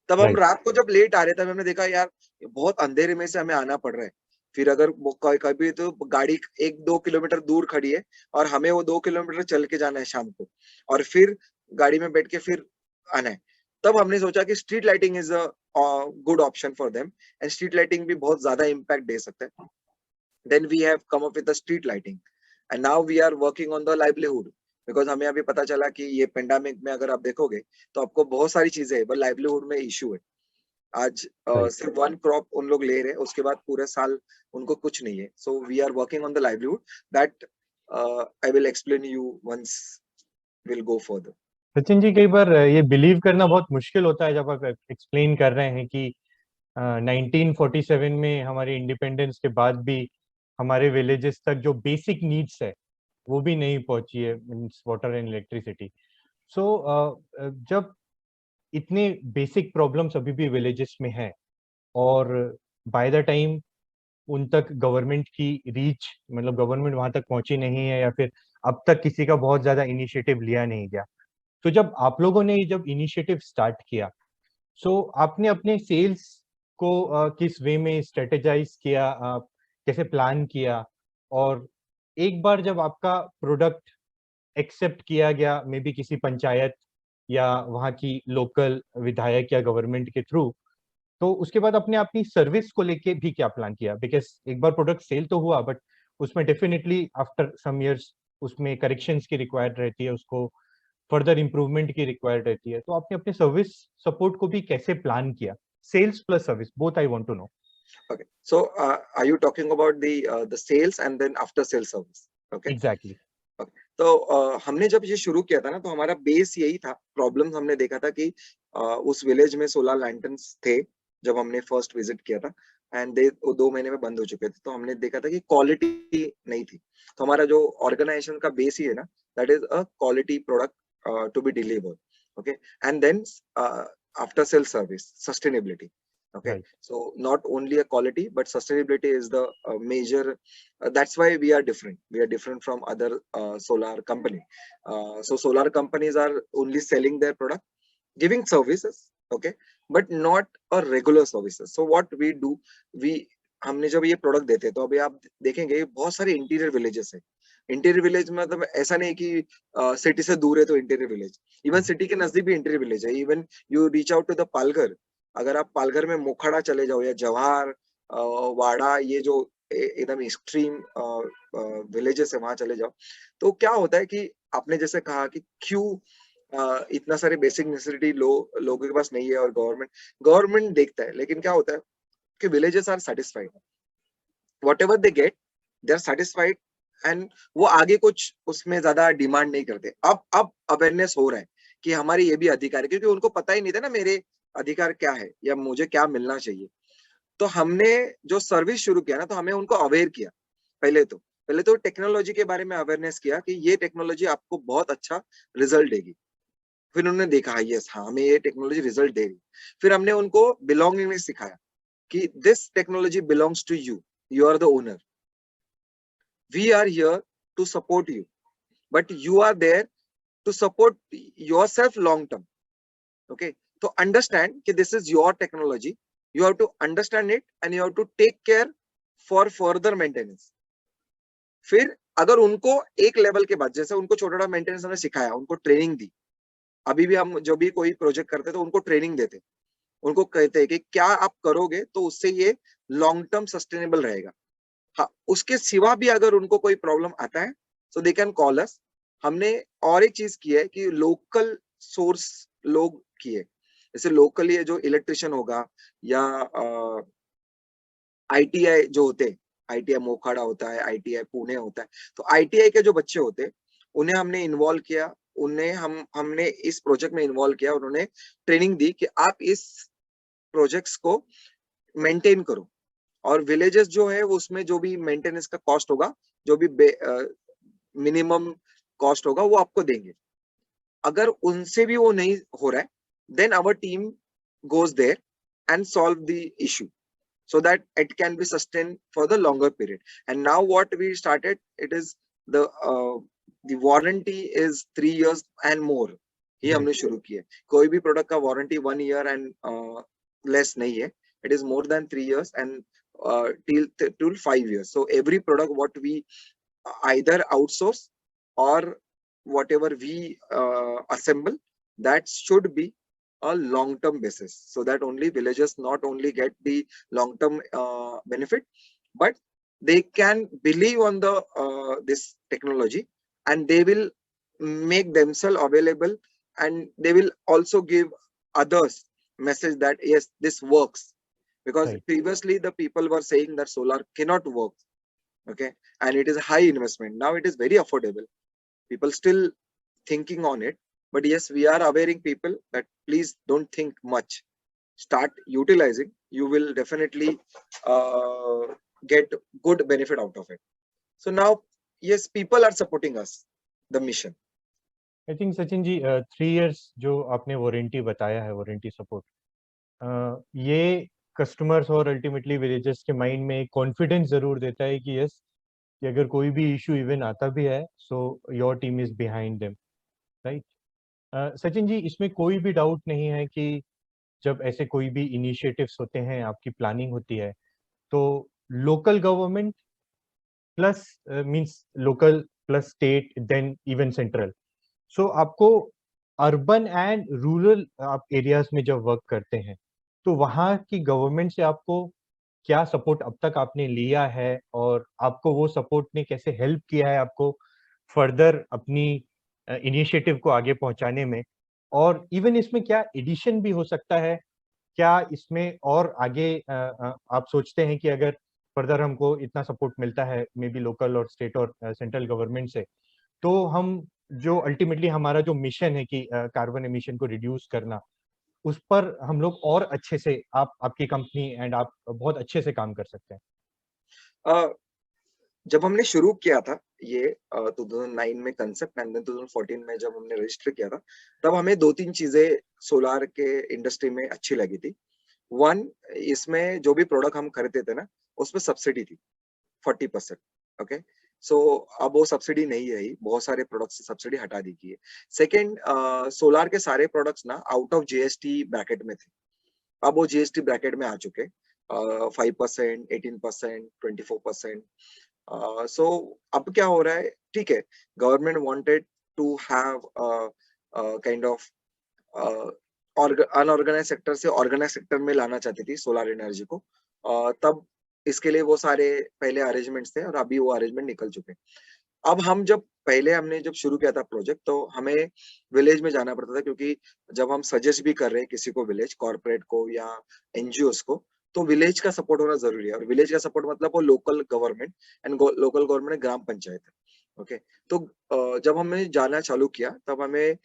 तब हम रात को जब लेट आ रहे तब हमने देखा यार बहुत अंधेरे में से हमें आना पड़ रहा है। फिर अगर कभी तो गाड़ी 1-2 किलोमीटर दूर खड़ी है और हमें वो 2 किलोमीटर चल के जाना है शाम को, और फिर गाड़ी में बैठ के फिर आना है। तब हमने सोचा कि street lighting is a good option for them and street lighting भी बहुत ज्यादा इम्पैक्ट दे सकता है। Then we have come up with the street lighting and now we are working on the livelihood, because हमें अभी पता चला कि ये पेंडेमिक में अगर आप देखोगे तो आपको बहुत सारी चीजें है, बट लाइवलीहुड में इश्यू है। आज सिर्फ 1 क्रॉप उन लोग ले रहे हैं, उसके बाद पूरे साल उनको कुछ नहीं है। So we are working on the livelihood that I will explain you once will go further. Sachin ji, कई बार ये बिलीव करना बहुत मुश्किल होता है जब आप एक्सप्लेन कर रहे हैं कि 1947 में हमारी इंडिपेंडेंस के बाद भी हमारे विलेजेस तक जो बेसिक नीड्स है वो भी नहीं पहुंची है, मींस वाटर एंड इलेक्ट्रिसिटी। सो जब इतने बेसिक प्रॉब्लम्स अभी भी विलेजेस में हैं और बाय द टाइम उन तक गवर्नमेंट की रीच, मतलब गवर्नमेंट वहां तक पहुंची नहीं है या फिर अब तक किसी का बहुत ज्यादा इनिशिएटिव लिया नहीं गया, तो जब आप लोगों ने जब इनिशिएटिव स्टार्ट किया, सो आपने अपने सेल्स को किस वे में स्ट्रेटेजाइज किया, कैसे प्लान किया, और एक बार जब आपका प्रोडक्ट एक्सेप्ट किया गया मे बी किसी पंचायत या वहाँ की लोकल विधायक या गवर्नमेंट के थ्रू, तो उसके बाद अपने अपनी सर्विस को लेके भी क्या प्लान किया? बिकॉज एक बार प्रोडक्ट सेल तो हुआ, बट उसमें डेफिनेटली आफ्टर सम इयर्स उसमें करेक्शंस की रिक्वायर्ड रहती है, उसको फर्दर इंप्रूवमेंट की रिक्वायर्ड रहती है, तो आपने अपने सर्विस सपोर्ट को भी कैसे प्लान किया? Sales plus service, both I want to know. Okay, so are you talking about the sales and then after sales service? Okay, exactly. तो हमने जब ये शुरू किया था ना, तो हमारा बेस यही था। प्रॉब्लम हमने देखा था कि उस विलेज में सोलर लैंटर्न्स थे जब हमने फर्स्ट विजिट किया था एंड दे 2 महीने में बंद हो चुके थे। तो हमने देखा था कि क्वालिटी नहीं थी। तो हमारा जो ऑर्गेनाइजेशन का बेस ही है ना, that is a quality product to be delivered. Okay, and then after sale service sustainability. Okay, Right. so not only a quality but sustainability is the major, that's why we are different. We are different from other solar company. So solar companies are only selling their product, giving services, okay, but not a regular services. So what we do, हमने जब ये product देते हैं तो अभी आप देखेंगे बहुत सारे इंटीरियर विलेजेस है। इंटीरियर विलेज में मतलब ऐसा नहीं कि सिटी से दूर है तो इंटीरियर विलेज, इवन सिटी के नजदीक भी इंटीरियर विलेज है। Even you reach out to the Palghar, अगर आप पालघर में मोखाड़ा चले जाओ या जवाहर, वाड़ा, ये जो एकदम एक्सट्रीम विलेजेस है वहां चले जाओ, तो क्या होता है कि आपने जैसे कहा कि क्यों इतना सारे बेसिक नेसेसिटी लोगों के पास नहीं है, और गवर्नमेंट देखता है, लेकिन क्या होता है कि villages are satisfied, whatever they get they are satisfied and वो आगे कुछ उसमें ज्यादा डिमांड नहीं करते। अब अवेयरनेस हो रहा है कि हमारे ये भी अधिकार है, क्योंकि उनको पता ही नहीं था ना मेरे अधिकार क्या है या मुझे क्या मिलना चाहिए। तो हमने जो सर्विस शुरू किया ना, तो हमें उनको अवेयर किया। पहले तो टेक्नोलॉजी के बारे में अवेयरनेस किया कि ये टेक्नोलॉजी आपको बहुत अच्छा रिजल्ट देगी। फिर उन्होंने देखा यस हाँ, हमें ये टेक्नोलॉजी रिजल्ट दे रही। फिर हमने उनको बिलोंगिंग सिखाया कि this technology belongs to you, you are the owner, we are here to support you, but you are there to support yourself long term. Okay, तो अंडरस्टैंड कि this is your technology, you have to understand it and you have to take care for further maintenance। फिर अगर उनको एक level के बाद, जैसे उनको छोटा छोटा मेंटेनेंस हमने सिखाया, उनको ट्रेनिंग दी। अभी भी हम जब भी कोई प्रोजेक्ट करते तो उनको ट्रेनिंग देते, उनको कहते हैं कि क्या आप करोगे तो उससे ये लॉन्ग टर्म सस्टेनेबल रहेगा। हाँ, उसके सिवा भी अगर उनको कोई प्रॉब्लम आता है so they can call us। हमने और एक चीज की है कि लोकल सोर्स लोग किए, जैसे लोकली जो इलेक्ट्रिशियन होगा या आईटीआई जो होते हैं, आईटीआई मोखाड़ा होता है, आईटीआई पुणे होता है, तो आईटीआई के जो बच्चे होते हैं उन्हें हमने इन्वॉल्व किया, उन्हें हमने इस प्रोजेक्ट में इन्वॉल्व किया। उन्होंने ट्रेनिंग दी कि आप इस प्रोजेक्ट्स को मेंटेन करो, और विलेजेस जो है उसमें जो भी मेंटेनेंस का कॉस्ट होगा, जो भी मिनिमम कॉस्ट होगा वो आपको देंगे। अगर उनसे भी वो नहीं हो रहा है, then our team goes there and solve the issue so that it can be sustained for the longer period। And now what we started, it is the warranty is 3 years and more। ये हमने शुरू किया। कोई भी product का warranty 1 year and less नहीं है, it is more than 3 years and till 5 years। So every product what we either outsource or whatever we assemble, that should be a long-term basis, so that only villagers not only get the long-term benefit, but they can believe on the this technology, and they will make themselves available, and they will also give others message that yes, this works, because Right. previously the people were saying that solar cannot work, okay, and it is high investment. Now it is very affordable, people still thinking on it, but yes, we are awareing people that please don't think much, start utilizing, you will definitely get good benefit out of it। So now yes, people are supporting us, the mission। I think Sachin ji 3 years जो आपने warranty बताया है, warranty support, ये customers और ultimately villagers के mind में एक confidence जरूर देता है कि यस, कि अगर कोई भी इशू इवन आता भी है, so your team is behind them, right. Sachin ji, इसमें कोई भी डाउट नहीं है कि जब ऐसे कोई भी इनिशिएटिव्स होते हैं, आपकी प्लानिंग होती है, तो local government plus means local plus state then even central, so आपको अर्बन एंड रूरल आप एरियाज में जब वर्क करते हैं, तो वहाँ की गवर्नमेंट से आपको क्या सपोर्ट अब तक आपने लिया है, और आपको वो सपोर्ट ने कैसे हेल्प किया है आपको फर्दर अपनी इनिशिएटिव को आगे पहुंचाने में, और इवन इसमें क्या एडिशन भी हो सकता है, क्या इसमें और आगे आप सोचते हैं कि अगर फर्दर हमको इतना सपोर्ट मिलता है मे बी लोकल और स्टेट और सेंट्रल गवर्नमेंट से, तो हम जो अल्टीमेटली हमारा जो मिशन है कि कार्बन एमिशन को रिड्यूस करना, उस पर हम लोग और अच्छे से आपकी कंपनी एंड आप बहुत अच्छे से काम कर सकते हैं। जब हमने शुरू किया था ये 2009 में कंसेप्ट, एंड 2014 में जब हमने रजिस्टर किया था, तब हमें 2-3 चीजें सोलार के इंडस्ट्री में अच्छी लगी थी। 1, इसमें जो भी प्रोडक्ट हम खरीदते थे ना, उसमें सब्सिडी थी 40%। ओके, सो अब वो सब्सिडी नहीं रही, बहुत सारे प्रोडक्ट्स से सब्सिडी हटा दी गई है। सेकेंड, सोलार के सारे प्रोडक्ट्स ना आउट ऑफ जीएसटी ब्रैकेट में थे, अब वो जीएसटी ब्रैकेट में आ चुके, 5%, 18%, 24%। सो अब क्या हो रहा है, ठीक है, government wanted to have kind of unorganised sector से ऑर्गेनाइज सेक्टर में लाना चाहती थी सोलार एनर्जी को, तब इसके लिए वो सारे पहले अरेंजमेंट्स थे, और अभी वो अरेंजमेंट निकल चुके। अब हमने जब शुरू किया था प्रोजेक्ट, तो हमें विलेज में जाना पड़ता था, क्योंकि जब हम सजेस्ट भी कर रहे हैं किसी को, विलेज कॉर्पोरेट को या एनजीओस को, तो विलेज का सपोर्ट होना जरूरी है। और विलेज का सपोर्ट मतलब वो local government, and local government gram panchayat है। ओके, तो जब हमने जाना चालू किया तब हमें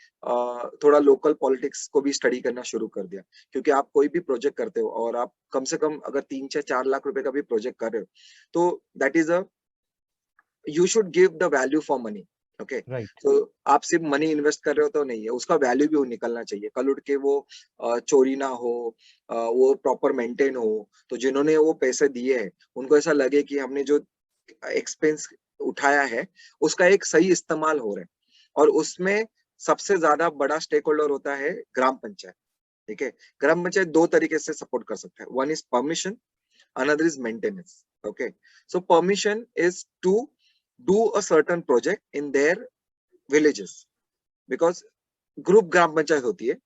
थोड़ा लोकल पॉलिटिक्स को भी स्टडी करना शुरू कर दिया, क्योंकि आप कोई भी प्रोजेक्ट करते हो और आप कम से कम अगर 3 से 4 लाख रुपए का भी प्रोजेक्ट कर रहे हो, तो that is a, you should give the value for money. Okay, right. तो आप सिर्फ मनी इन्वेस्ट कर रहे हो तो नहीं है, उसका वैल्यू भी निकलना चाहिए। कल उठ के वो चोरी ना हो, वो प्रॉपर मेंटेन हो, तो जिन्होंने वो पैसे दिए हैं उनको ऐसा लगे कि हमने जो एक्सपेंस उठाया है उसका एक सही इस्तेमाल हो रहा है। और उसमें सबसे ज्यादा बड़ा स्टेक होल्डर होता है ग्राम पंचायत। ठीक है, ग्राम पंचायत 2 तरीके से सपोर्ट कर सकता है। One is permission, another is maintenance. Okay, so permission is to do a certain project in their villages, because group gram panchayat होती है।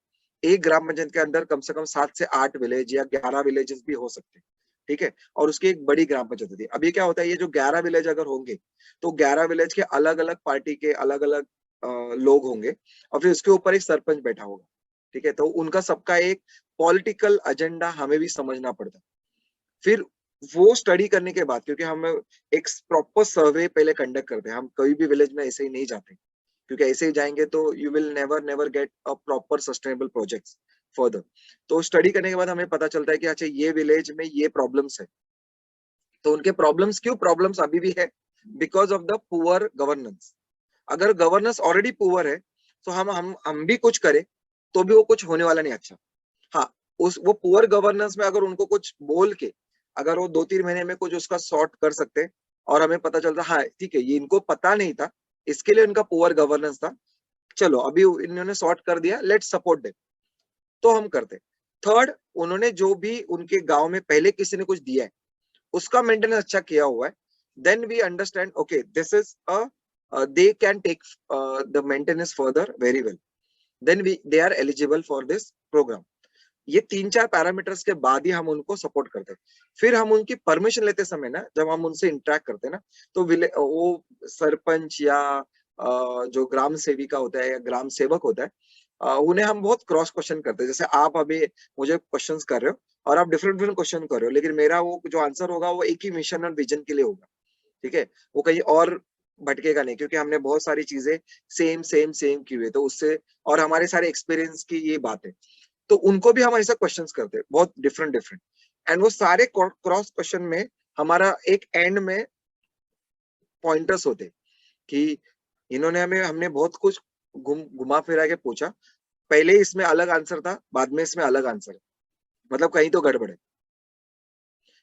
एक ग्राम पंचायत के अंदर कम से कम 7 से 8 विलेज या 11 विलेजेस भी हो सकते हैं। ठीक है, और उसकी एक बड़ी ग्राम पंचायत होती है। अब ये क्या होता है, ये जो 11 विलेज अगर होंगे तो 11 विलेज के अलग अलग पार्टी के अलग अलग लोग होंगे, और फिर उसके ऊपर एक सरपंच बैठा होगा। ठीक है, तो उनका सबका एक पॉलिटिकल एजेंडा हमें भी समझना पड़ता है। फिर वो स्टडी करने के बाद, क्योंकि हम एक प्रॉपर सर्वे पहले कंडक्ट करते हैं, हम कोई भी विलेज में ऐसे ही नहीं जाते, क्योंकि ऐसे ही जाएंगे तो you will never get a proper sustainable projects further. तो स्टडी करने के बाद हमें पता चलता है कि अच्छा ये विलेज में ये प्रॉब्लम्स है। तो उनके प्रॉब्लम्स, क्यों प्रॉब्लम्स अभी भी है? Because of the poor governance. अगर गवर्नेंस ऑलरेडी पुअर है तो हम भी कुछ करें तो भी वो कुछ होने वाला नहीं अच्छा। हाँ, वो पुअर गवर्नेंस में अगर उनको कुछ बोल के अगर वो 2-3 महीने में कुछ उसका सॉर्ट कर सकते, और हमें पता चलता हाँ ठीक है ये इनको पता नहीं था, इसके लिए इनका पुअर गवर्नेंस था, चलो अभी इन्होंने सॉर्ट कर दिया, लेट्स सपोर्ट देम, तो हम करते। थर्ड, उन्होंने जो भी उनके गांव में पहले किसी ने कुछ दिया है उसका मेंटेनेंस अच्छा किया हुआ है, then we understand okay this is they can take the maintenance further very well, then they are eligible for this programme. ये 3-4 पैरामीटर्स के बाद ही हम उनको सपोर्ट करते हैं। फिर हम उनकी परमिशन लेते समय ना, जब हम उनसे इंटरेक्ट करते हैं ना, तो वो सरपंच या जो ग्राम सेविका होता है या ग्राम सेवक होता है, उन्हें हम बहुत क्रॉस क्वेश्चन करते हैं। जैसे आप अभी मुझे क्वेश्चंस कर रहे हो और आप डिफरेंट डिफरेंट क्वेश्चन कर रहे हो, लेकिन मेरा वो जो आंसर होगा वो एक ही मिशन और विजन के लिए होगा। ठीक है, वो कहीं और भटकेगा नहीं, क्योंकि हमने बहुत सारी चीजें सेम सेम सेम की हुई है, तो उससे और हमारे सारे एक्सपीरियंस की ये बात है। तो उनको भी हम ऐसा क्वेश्चंस करते हैं बहुत डिफरेंट डिफरेंट, एंड वो सारे क्रॉस क्वेश्चन में हमारा एक एंड में पॉइंटर्स होते कि इन्होंने हमने बहुत कुछ घुमा फिरा के पूछा, पहले इसमें अलग आंसर था, बाद में इसमें अलग आंसर है, मतलब कहीं तो गड़बड़ है।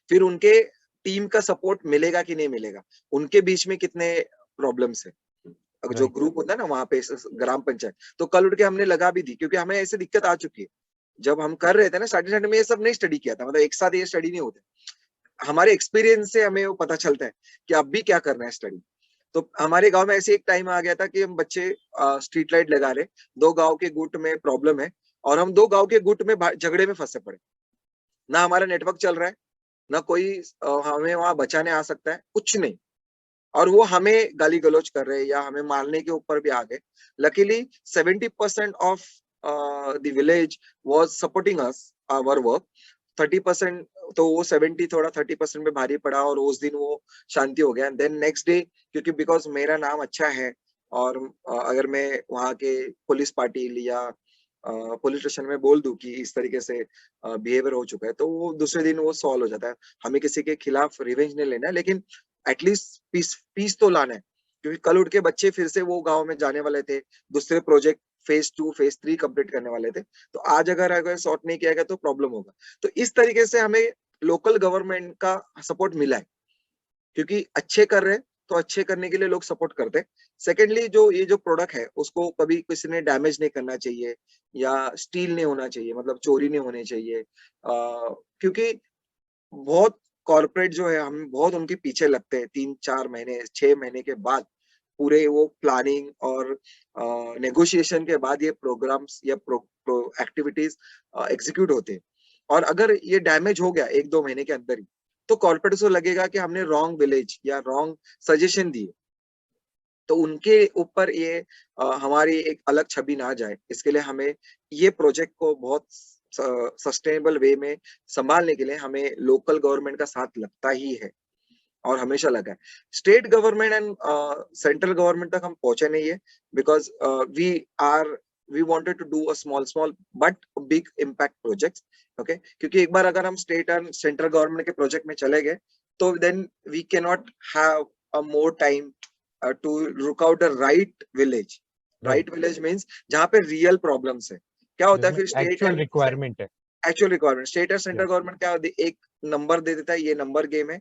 फिर उनके टीम का सपोर्ट मिलेगा कि नहीं मिलेगा, उनके बीच में कितने प्रॉब्लम्स है। जो ग्रुप होता है ना वहां पे ग्राम पंचायत, तो कल उठ के हमने लगा भी दी, क्योंकि हमें ऐसे दिक्कत आ चुकी है। जब हम कर रहे थे ना स्टार्टिंग में, ये सब नहीं स्टडी किया था, मतलब एक साथ ये स्टडी नहीं होते। हमारे एक्सपीरियंस से हमें वो पता चलता है कि अब भी क्या करना है स्टडी। तो हमारे गांव में ऐसे एक टाइम आ गया था कि हम बच्चे स्ट्रीट लाइट लगा रहे, 2 गांव के गुट में प्रॉब्लम है, और हम 2 गांव के गुट में झगड़े में फंसे पड़े। ना हमारा नेटवर्क चल रहा है, ना कोई हमें वहां बचाने आ सकता है, कुछ नहीं, और वो हमें गाली गलौज कर रहे हैं या हमें मारने के ऊपर भी आ गए। Luckily 70% of the village was supporting us our work. 30%, तो वो 70 थोड़ा 30% में भारी पड़ा, और उस दिन वो शांति हो गया। देन नेक्स्ट डे, क्योंकि बिकॉज मेरा नाम अच्छा है, और अगर मैं वहाँ के पुलिस पार्टी या पुलिस स्टेशन में बोल दूं कि इस तरीके से बिहेवियर हो चुका है, तो वो दूसरे दिन वो सॉल्व हो जाता है। हमें किसी के खिलाफ रिवेंज नहीं लेना है, लेकिन एटलीस्ट पीस तो लाना है, क्योंकि कल उठ के बच्चे फिर से वो गांव में जाने वाले थे, दूसरे प्रोजेक्ट फेज 2 फेज 3 कंप्लीट करने वाले थे। तो आज अगर सॉर्ट नहीं किया गया तो प्रॉब्लम होगा। तो इस तरीके से हमें लोकल गवर्नमेंट का सपोर्ट मिला है, क्योंकि अच्छे कर रहे हैं तो अच्छे करने के लिए लोग सपोर्ट करते हैं। सेकेंडली, जो प्रोडक्ट है उसको कभी किसी ने डैमेज नहीं करना चाहिए, या स्टील नहीं होना चाहिए, मतलब चोरी नहीं होनी चाहिए, क्योंकि बहुत कॉर्पोरेट जो है, हम बहुत उनके पीछे लगते हैं। 3-4 महीने 6 महीने के बाद पूरे वो प्लानिंग और नेगोशिएशन के बाद ये प्रोग्राम्स या एक्टिविटीज एग्जीक्यूट होते हैं। और अगर ये डैमेज हो गया 1-2 महीने के अंदर ही, तो कॉर्पोरेट को लगेगा कि हमने रॉन्ग विलेज या रॉन्ग सजेशन दिए, तो उनके ऊपर ये हमारी एक अलग छवि ना जाए, इसके लिए हमें ये प्रोजेक्ट को बहुत सस्टेनेबल वे में संभालने के लिए हमें लोकल गवर्नमेंट का साथ लगता ही है और हमेशा लगा है। State government and central government तक हम पहुंचे नहीं है because we wanted to do a small but big impact projects. Okay, क्योंकि एक बार अगर हम स्टेट एंड सेंट्रल गवर्नमेंट के प्रोजेक्ट में चले गए तो then we can not have a more time to look out the right village. Right village means जहाँ पे रियल प्रॉब्लम्स है। क्या होता है फिर स्टेट एक्चुअल रिक्वायरमेंट है, एक्चुअल रिक्वायरमेंट स्टेट और सेंट्रल गवर्नमेंट क्या होती है, एक नंबर दे देता है, ये नंबर गेम है,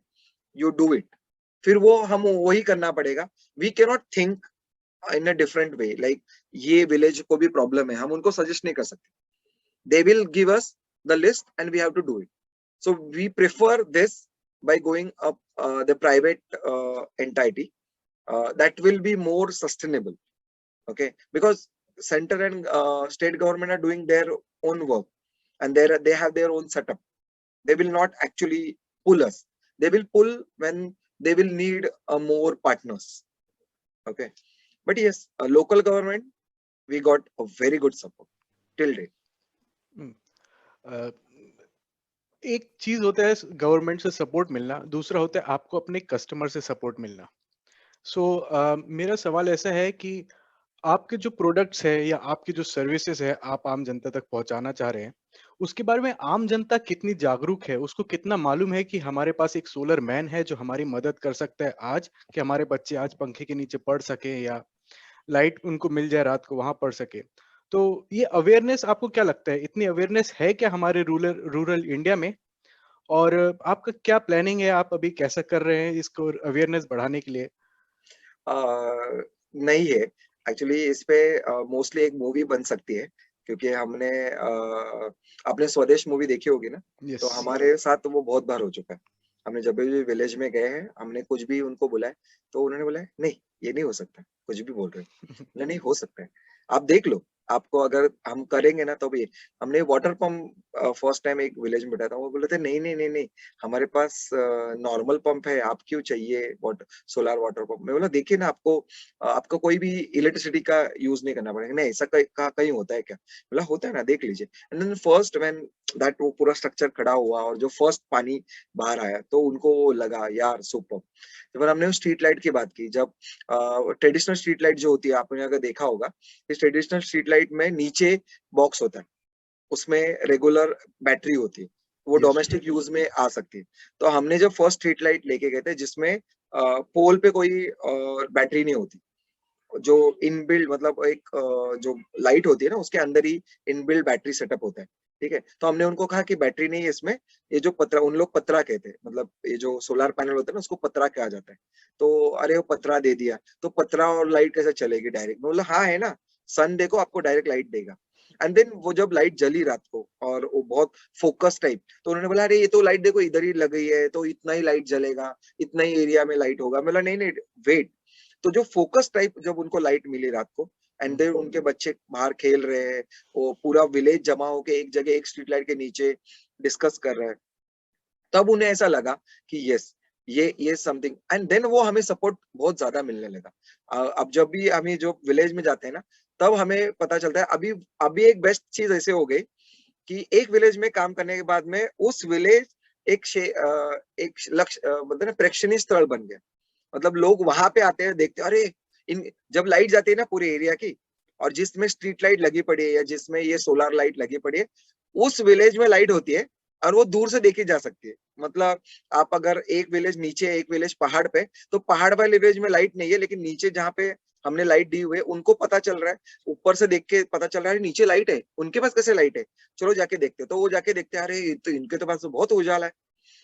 यू डू इट। फिर वो हम वही करना पड़ेगा। We can not think in a different way, like ये विलेज को भी प्रॉब्लम है, हम उनको सजेस्ट नहीं कर सकते। They will give us the list and we have to do it. So we prefer this by going up the private entity that will be more sustainable. Okay, because center and state government are doing their own work and they have their own setup. They will not actually pull us. They will pull when they will need more partners. Okay, but yes, local government, we got a very good support till date. अ, एक चीज होता है government से support मिलना, दूसरा होता है आपको अपने कस्टमर से सपोर्ट मिलना। सो मेरा सवाल ऐसा है कि आपके जो प्रोडक्ट्स है या आपकी जो सर्विसेज है आप आम जनता तक पहुंचाना चाह रहे हैं, उसके बारे में आम जनता कितनी जागरूक है, उसको कितना मालूम है कि हमारे पास एक सोलर मैन है जो हमारी मदद कर सकता है आज, कि हमारे बच्चे आज पंखे के नीचे पढ़ सके या लाइट उनको मिल जाए रात को वहां पढ़ सके। तो ये अवेयरनेस आपको क्या लगता है, इतनी अवेयरनेस है क्या हमारे रूरल इंडिया में? और आपका क्या प्लानिंग है, आप अभी कैसा कर रहे हैं इसको अवेयरनेस बढ़ाने के लिए? नहीं है एक्चुअली। इस पे मोस्टली एक मूवी बन सकती है, क्योंकि हमने अपने स्वदेश मूवी देखी होगी ना। यस। तो हमारे साथ तो वो बहुत बार हो चुका है। हमने जब भी विलेज में गए हैं, हमने कुछ भी उनको बोला है तो उन्होंने बोला है नहीं ये नहीं हो सकता, कुछ भी बोल रहे हो। बोला नहीं हो सकता है, आप देख लो, आपको अगर हम करेंगे ना तो भी। हमने वाटर पंप फर्स्ट टाइम एक विलेज में बैठा था, वो बोले थे नहीं नहीं नहीं नहीं, हमारे पास नॉर्मल पंप है, आप क्यों चाहिए सोलर वाटर पंप। मैं बोला देखिए ना, आपको कोई भी इलेक्ट्रिसिटी का यूज नहीं करना पड़ेगा। नहीं ऐसा कहीं होता है क्या? बोला होता है ना, देख लीजिए। And then first when that वो पूरा स्ट्रक्चर खड़ा हुआ और जो फर्स्ट पानी बाहर आया तो उनको लगा यार सुपर। जब हमने स्ट्रीट लाइट की बात की, जब ट्रेडिशनल स्ट्रीट लाइट जो होती है, आपने अगर देखा होगा, इस ट्रेडिशनल स्ट्रीट लाइट में नीचे बॉक्स होता है, उसमें रेगुलर बैटरी होती है, वो Yes. डोमेस्टिक यूज में आ सकती है। तो हमने जब फर्स्ट स्ट्रीट लाइट लेके गए थे जिसमें पोल पे कोई बैटरी नहीं होती, जो इनबिल्ड मतलब एक जो लाइट होती है ना उसके अंदर ही इनबिल्ड बैटरी सेटअप होता है। ठीक है, तो हमने उनको कहा कि बैटरी नहीं है इसमें, ये जो पतरा, उन लोग पतरा कहते हैं, मतलब ये जो सोलर पैनल होता है ना उसको पतरा कहा जाता है। तो अरे वो पतरा दे दिया, तो पतरा और लाइट कैसे चलेगी डायरेक्ट? बोला हाँ है ना, सन देखो आपको डायरेक्ट लाइट देगा। एंड देन वो जब लाइट जली रात को और वो बहुत फोकस टाइप, तो उन्होंने बोला अरे ये तो लाइट देखो इधर ही लग गई है, तो इतना ही लाइट जलेगा, इतना ही एरिया में लाइट होगा। बोला नहीं नहीं वेट। तो जो फोकस टाइप जब उनको लाइट मिली रात को, एंड देन उनके बच्चे बाहर खेल रहे हैं, वो पूरा विलेज जमा होके एक जगह एक स्ट्रीट लाइट के नीचे डिस्कस कर रहे हैं, तब उन्हें ऐसा लगा कि यस ये समथिंग। एंड देन वो हमें सपोर्ट बहुत ज्यादा मिलने लगा। अब जब भी हमें जो विलेज में जाते हैं ना, तब हमें पता चलता है अभी एक बेस्ट चीज ऐसे हो गई कि एक विलेज में काम करने के बाद में उस विलेज एक लक्ष्य मतलब ना प्रेक्षणीय स्थल बन गया। मतलब लोग वहां पे आते हैं, देखते हैं, अरे इन जब लाइट जाती है ना पूरे एरिया की, और जिसमें स्ट्रीट लाइट लगी पड़ी है या जिसमें ये सोलर लाइट लगी पड़ी है, उस विलेज में लाइट होती है और वो दूर से देखी जा सकती है। मतलब आप अगर एक विलेज नीचे एक विलेज पहाड़ पे, तो पहाड़ वाले विलेज में लाइट नहीं है, लेकिन नीचे जहाँ पे हमने लाइट दी हुई है उनको पता चल रहा है, ऊपर से देख के पता चल रहा है नीचे लाइट है, उनके पास कैसे लाइट है, चलो जाके देखते। तो वो जाके देखते हैं, अरे तो इनके तो पास तो बहुत उजाला है।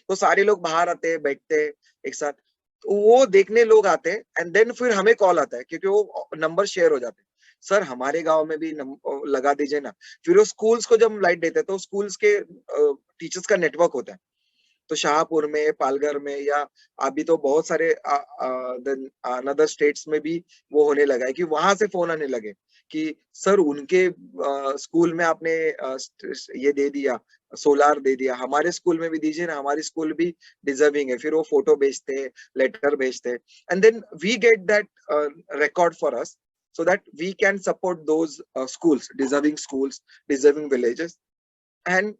तो सारे लोग बाहर आते हैं, बैठते हैं एक साथ, तो वो देखने लोग आते हैं। एंड देन फिर हमें कॉल आता है, क्योंकि वो नंबर शेयर हो जाते हैं, सर हमारे गांव में भी लगा दीजिए ना। फिर वो स्कूल्स को जब हम लाइट देते हैं तो स्कूल्स के टीचर्स का नेटवर्क होता है, तो शाहपुर में, पालघर में, या अभी तो बहुत सारे अनदर स्टेट्स में भी वो होने लगा है कि वहां से फोन आने लगे कि सर उनके स्कूल में आपने ये दे दिया, सोलार दे दिया, हमारे स्कूल में भी दीजिए ना, हमारी स्कूल भी डिजर्विंग है। फिर वो फोटो भेजते, लेटर भेजते, and then we get that record for us, so that we can support those schools, deserving villages, and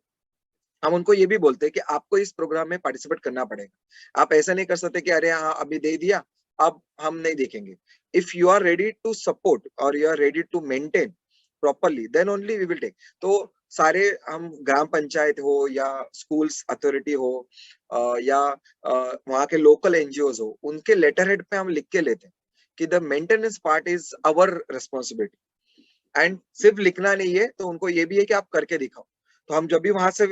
हम उनको ये भी बोलते हैं कि आपको इस प्रोग्राम में पार्टिसिपेट करना पड़ेगा। आप ऐसा नहीं कर सकते कि अरे हाँ अभी दे दिया अब हम नहीं देखेंगे। If you are ready to support और you are ready to maintain properly then only we will take. तो सारे हम ग्राम पंचायत हो या स्कूल्स अथॉरिटी हो या वहाँ के लोकल एनजीओज हो, उनके लेटर हेड पे हम लिख के लेते हैं कि the maintenance part is our responsibility. And सिर्फ लिखना नहीं है, तो उनको ये भी है कि आप करके दिखाओ। तो हम जब भी वहां से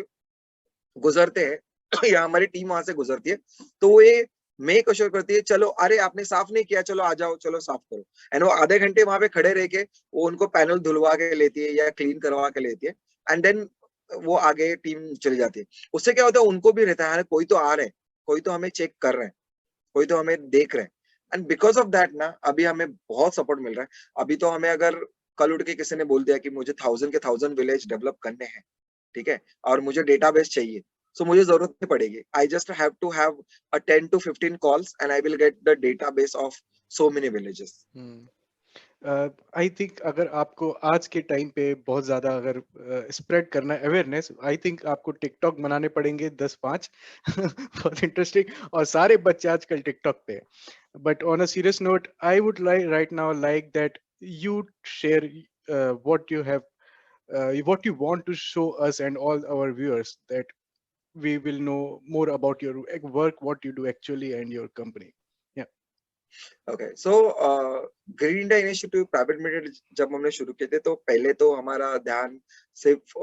गुजरते हैं या हमारी टीम वहां से गुजरती है, तो वो ये मेक अश्योर करती है, चलो अरे आपने साफ नहीं किया, चलो आ जाओ, चलो साफ करो। एंड वो आधे घंटे वहां पे खड़े रह के वो उनको पैनल धुलवा के लेती है या क्लीन करवा के लेती है। एंड देन वो आगे टीम चली जाती है। उससे क्या होता है, उनको भी रहता है अरे कोई तो आ रहे हैं, कोई तो हमें चेक कर रहे हैं, कोई तो हमें देख रहे हैं। एंड बिकॉज ऑफ दैट ना अभी हमें बहुत सपोर्ट मिल रहा है। अभी तो हमें अगर कल उठ के किसी ने बोल दिया कि मुझे 1000 के 1000 विलेज डेवलप करने हैं, ठीक है, और मुझे डेटाबेस चाहिए, सो मुझे जरूरत नहीं पड़ेगी। I just have to have a 10 to 15 calls and I will get the database of so many villages. I think अगर आपको आज के टाइम पे बहुत ज्यादा अगर स्प्रेड करना है अवेयरनेस, आई थिंक आपको टिकटॉक बनाने पड़ेंगे 10-5 बहुत इंटरेस्टिंग, और सारे बच्चे आजकल टिकटॉक पे। But on a serious note, I would like right now like that you share what you have, what you want to show us and all our viewers, that we will know more about your work, what you do actually, and your company. Yeah. Okay, so green India initiative private limited जब हमने शुरू किए थे, तो पहले तो हमारा ध्यान सिर्फ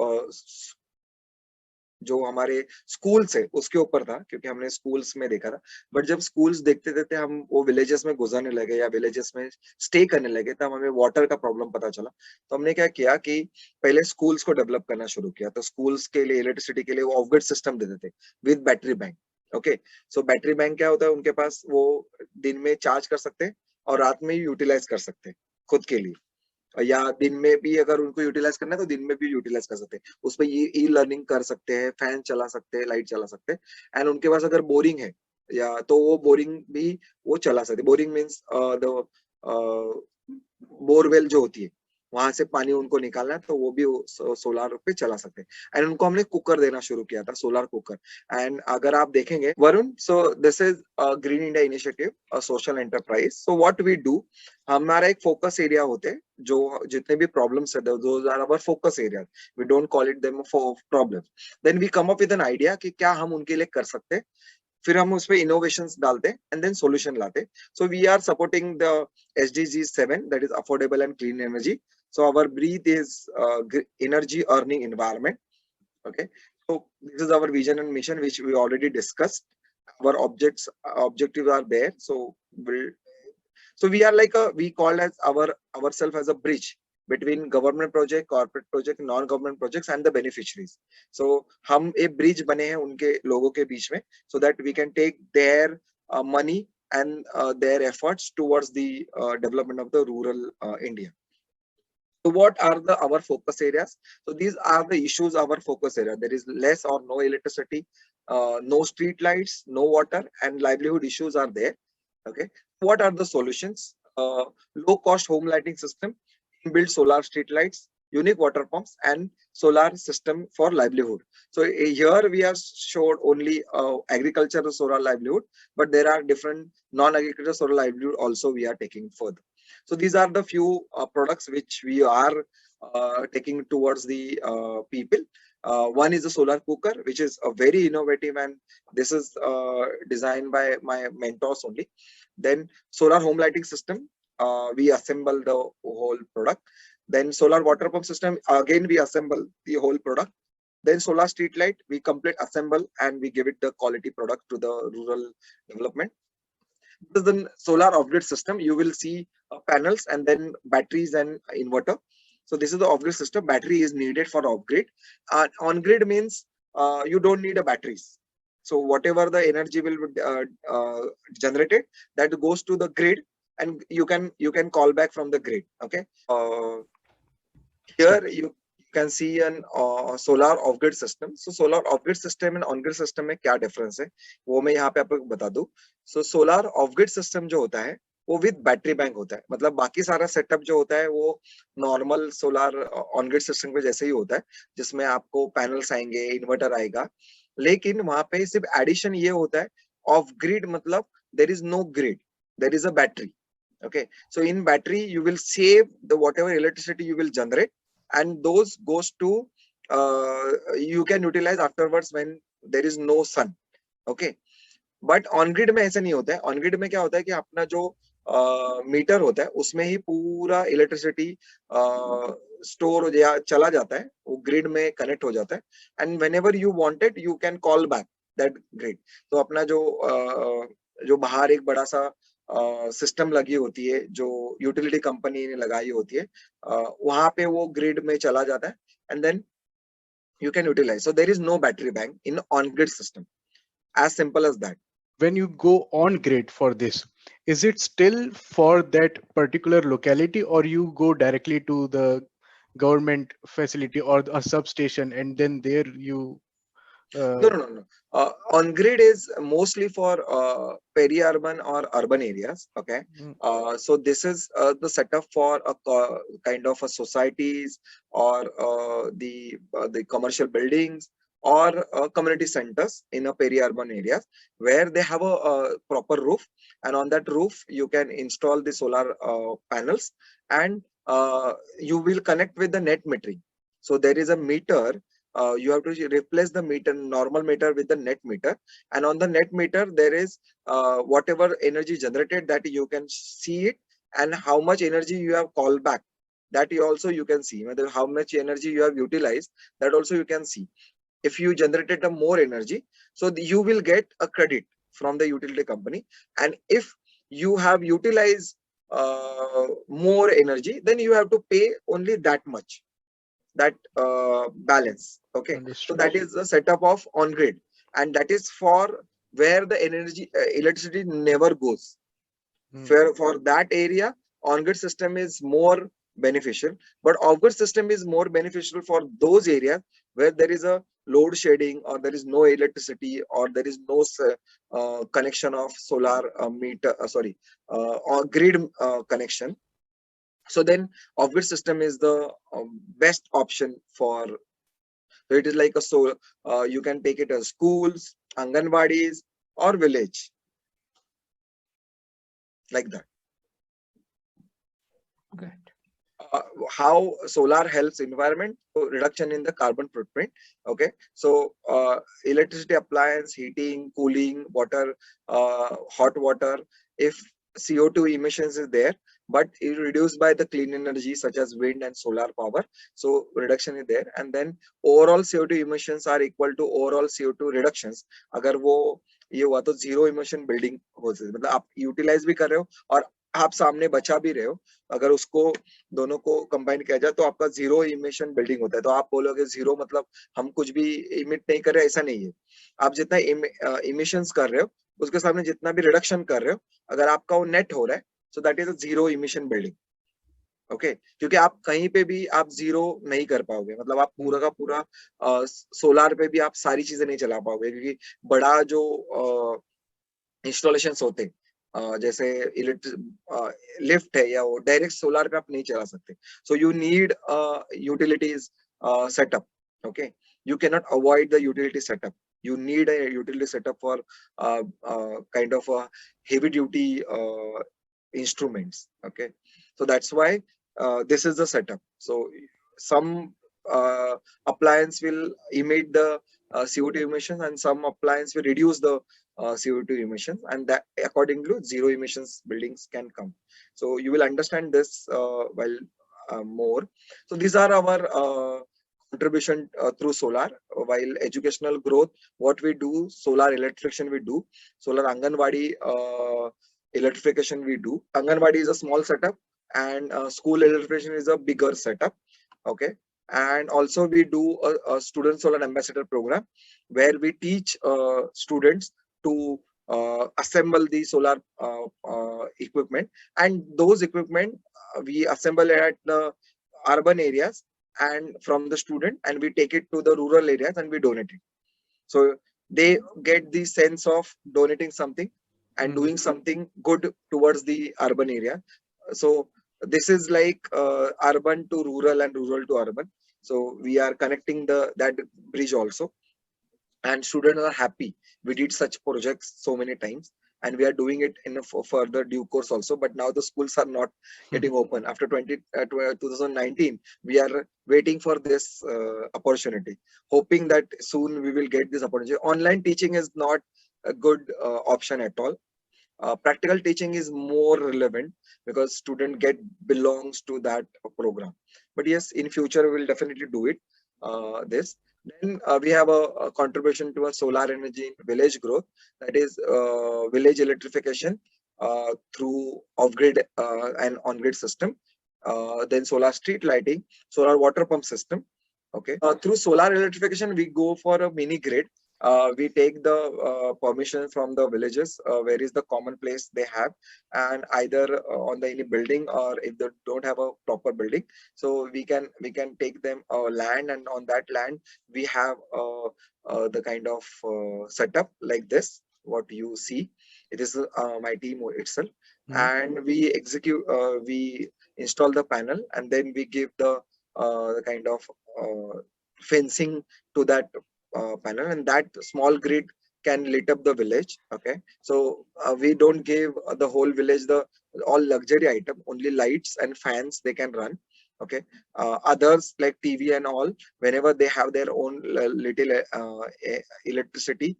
जो हमारे स्कूल्स है उसके ऊपर था, क्योंकि हमने स्कूल्स में देखा था। बट जब स्कूल्स देखते देखते हम वो विलेजेस में गुजरने लगे या विलेजेस में स्टे करने लगे, तब हमें वाटर का प्रॉब्लम पता चला। तो हमने क्या किया कि पहले स्कूल्स को डेवलप करना शुरू किया। तो स्कूल्स के लिए इलेक्ट्रिसिटी के लिए वो ऑफ ग्रिड सिस्टम देते थे with battery bank. Okay, so battery bank क्या होता है, उनके पास वो दिन में चार्ज कर सकते हैं और रात में यूटिलाइज कर सकते हैं खुद के लिए, या दिन में भी अगर उनको यूटिलाइज करना है तो दिन में भी यूटिलाइज कर सकते हैं। उसमें ये ई लर्निंग कर सकते हैं, फैन चला सकते हैं, लाइट चला सकते हैं। एंड उनके पास अगर बोरिंग है या तो वो बोरिंग भी वो चला सकते हैं। बोरिंग मीन्स द बोरवेल जो होती है, वहां से पानी उनको निकालना है, तो वो भी सोलार पे चला सकते हैं। एंड उनको हमने कुकर देना शुरू किया था, सोलार कुकर। एंड अगर आप देखेंगे Varun, so this is green India initiative, social enterprise. So what we do, हमारा एक फोकस एरिया होते हैं, जो जितने भी प्रॉब्लम्स है those are our focus area. We don't call it them for problems. Then we come up with an idea कि क्या हम उनके लिए कर सकते हैं, फिर हम उसमें इनोवेशंस डालते हैं एंड देन सॉल्यूशन लाते। So we are supporting the SDG 7, that is affordable and clean energy. So our breathe is energy earning environment. Okay, so this is our vision and mission, which we already discussed. Our objectives are there. So we are like we call as ourselves as a bridge between government project, corporate project, non-government projects and the beneficiaries. So हम एक bridge बने हैं उनके लोगों के बीच में, so that we can take their money and their efforts towards the development of the rural India. So what are our focus areas? So these are the issues, our focus area. There is less or no electricity, no street lights, no water, and livelihood issues are there. Okay, what are the solutions? Low cost home lighting system, inbuilt solar street lights, unique water pumps, and solar system for livelihood. So here we have showed only agricultural solar livelihood, but there are different non-agricultural solar livelihood also we are taking further. So these are the few products which we are taking towards the people. One is the solar cooker, which is a very innovative, and this is designed by my mentors only. Then solar home lighting system, we assemble the whole product. Then solar water pump system, again we assemble the whole product. Then solar street light, we complete assemble and we give it the quality product to the rural development. This is the solar off-grid system. You will see panels and then batteries and inverter. So this is the off-grid system. Battery is needed for off-grid. On-grid means you don't need a batteries. So whatever the energy will be generated, that goes to the grid, and you can call back from the grid. Okay. Here you can see an solar off-grid system. So solar off-grid system and on-grid system में क्या difference है, वो मैं यहाँ पे आपको बता दूँ. So solar off-grid system जो होता है, वो विद बैटरी बैंक होता है। मतलब बाकी सारा सेटअप जो होता है वो normal solar on grid system के जैसे ही होता है, जिसमें आपको पैनल्स आएंगे, इन्वर्टर आएगा, लेकिन वहां पे सिर्फ एडिशन ये होता है ऑफ ग्रिड, मतलब there is no grid, there is a battery. Okay, so in battery you will save the whatever electricity you will generate, and those goes to you can utilize afterwards when there is no sun. Okay, but on grid में ऐसा नहीं होता है। on grid में क्या होता है कि अपना जो मीटर होता है उसमें ही पूरा इलेक्ट्रिसिटी स्टोर हो या चला जाता है, वो ग्रिड में कनेक्ट हो जाता है, and whenever you wanted you can call back that grid. तो अपना जो बाहर एक बड़ा सा सिस्टम लगी होती है जो यूटिलिटी कंपनी ने लगाई होती है, वहां पे वो ग्रिड में चला जाता है, and then you can utilize. So there is no battery bank in on grid system, as simple as that. When you go on grid for this, is it still for that particular locality, or you go directly to the government facility or a substation and then there you No. On grid is mostly for peri-urban or urban areas. Okay, so this is the setup for a kind of a societies or the commercial buildings or community centers in a peri-urban areas where they have a proper roof, and on that roof you can install the solar panels, and you will connect with the net metering. So there is a meter. You have to replace the meter, normal meter, with the net meter, and on the net meter there is whatever energy generated, that you can see it, and how much energy you have called back, that you can see whether how much energy you have utilized, that also you can see. If you generated a more energy, so you will get a credit from the utility company, and if you have utilized more energy, then you have to pay only that much, that balance. Okay, so understood. that is the setup of on grid, and that is for where the energy electricity never goes. For that area, on grid system is more beneficial, but off grid system is more beneficial for those areas where there is a load shedding, or there is no electricity, or there is no connection of solar meter or grid connection. So then off-grid system is the best option for. So it is like a you can take it as schools, anganwadis, or village, like that. Okay. How solar helps environment? So reduction in the carbon footprint. Okay, so electricity appliance, heating, cooling, water, hot water, if CO2 emissions is there, but it reduced by the clean energy such as wind and solar power, so reduction is there, and then overall CO2 emissions are equal to overall CO2 reductions. अगर वो ये हुआ तो zero emission building हो सकती है, मतलब आप utilize भी कर रहे हो और आप सामने बचा भी रहे हो। अगर उसको दोनों को कंबाइन किया जाए तो आपका जीरो इमिशन बिल्डिंग होता है। तो आप बोलोगे जीरो मतलब हम कुछ भी इमिट नहीं कर रहे, ऐसा नहीं है। आप जितना इमिशंस कर रहे हो उसके सामने जितना भी रिडक्शन कर रहे हो, अगर आपका वो नेट हो रहा है, so that is a zero emission building. Okay, क्योंकि आप कहीं पे भी आप जीरो नहीं कर पाओगे, मतलब आप पूरा का पूरा सोलार पे भी आप सारी चीजें नहीं चला पाओगे, क्योंकि बड़ा जो इंस्टॉलेशंस होते हैं जैसे लिफ्ट है या वो डायरेक्ट सोलार पे आप नहीं चला सकते। So you need utilities setup. Okay, you cannot avoid the utility setup. You need a utility setup for kind of a heavy duty instruments. Okay, so that's why this is the setup. So some appliance will emit the CO2 emissions, and some appliance will reduce the CO2 emissions, and that accordingly zero emissions buildings can come. So you will understand this while more. So these are our contribution through solar. While educational growth, what we do, solar electrification we do, solar Anganwadi electrification we do. Anganwadi is a small setup, and school electrification is a bigger setup. Okay, and also we do a student solar ambassador program where we teach students to assemble the solar equipment, and those equipment we assemble at the urban areas and from the student, and we take it to the rural areas and we donate it. So they get the sense of donating something, and doing something good towards the urban area. So this is like urban to rural and rural to urban. So we are connecting that bridge also, and students are happy. We did such projects so many times, and we are doing it in a further due course also. But now the schools are not getting open after 2019. We are waiting for this opportunity, hoping that soon we will get this opportunity. Online teaching is not a good option at all. Practical teaching is more relevant because student belongs to that program. But yes, in future we will definitely do it. This then we have a contribution to a solar energy in village growth, that is village electrification through off-grid and on-grid system. Then solar street lighting, solar water pump system. Okay, through solar electrification we go for a mini grid. We take the permission from the villages where is the common place they have, and either on the any building, or if they don't have a proper building, so we can take them land, and on that land we have the kind of setup like this what you see. It is my team itself, and we execute, we install the panel, and then we give the kind of fencing to that panel, and that small grid can lit up the village. Okay, so we don't give the whole village the all luxury item, only lights and fans they can run. Okay, others like TV and all, whenever they have their own little electricity,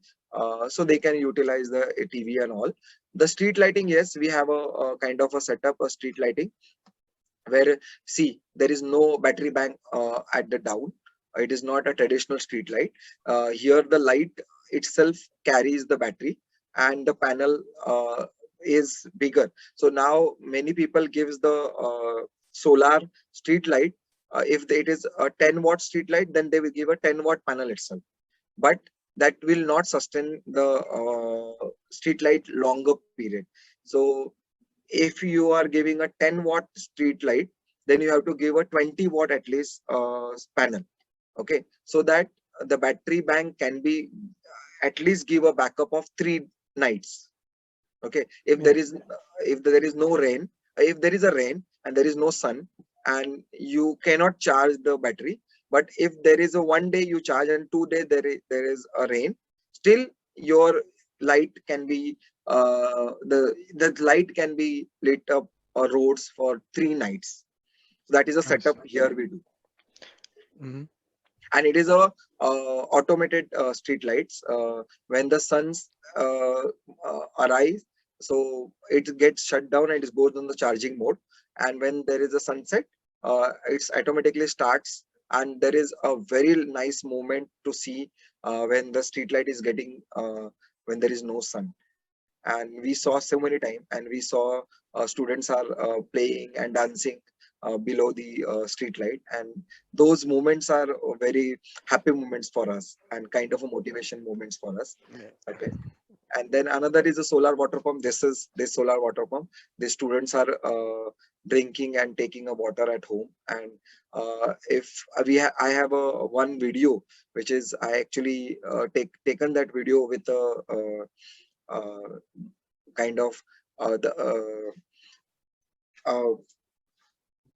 so they can utilize the TV and all. The street lighting, yes, we have a kind of a setup, a street lighting, where see there is no battery bank at the down. It is not a traditional street light. Here the light itself carries the battery, and the panel is bigger. So now many people gives the solar street light. If it is a 10-watt street light, then they will give a 10-watt panel itself, but that will not sustain the street light longer period. So if you are giving a 10-watt street light, then you have to give a 20-watt at least panel. Okay, so that the battery bank can be at least give a backup of 3 nights. Okay, if there is no rain, if there is a rain and there is no sun, and you cannot charge the battery, but if there is a 1 day you charge and 2 day there is a rain, still your light can be the light can be lit up roads for 3 nights. That is a setup here we do. And it is a automated street lights. When the suns arise, so it gets shut down and it goes on the charging mode, and when there is a sunset, it automatically starts, and there is a very nice moment to see when the street light is getting when there is no sun. And we saw so many times, and we saw students are playing and dancing below the street light, and those moments are very happy moments for us and kind of a motivation moments for us. Okay, and then another is a solar water pump. This solar water pump, the students are drinking and taking a water at home. And if I have a one video which is I actually taken that video with a kind of the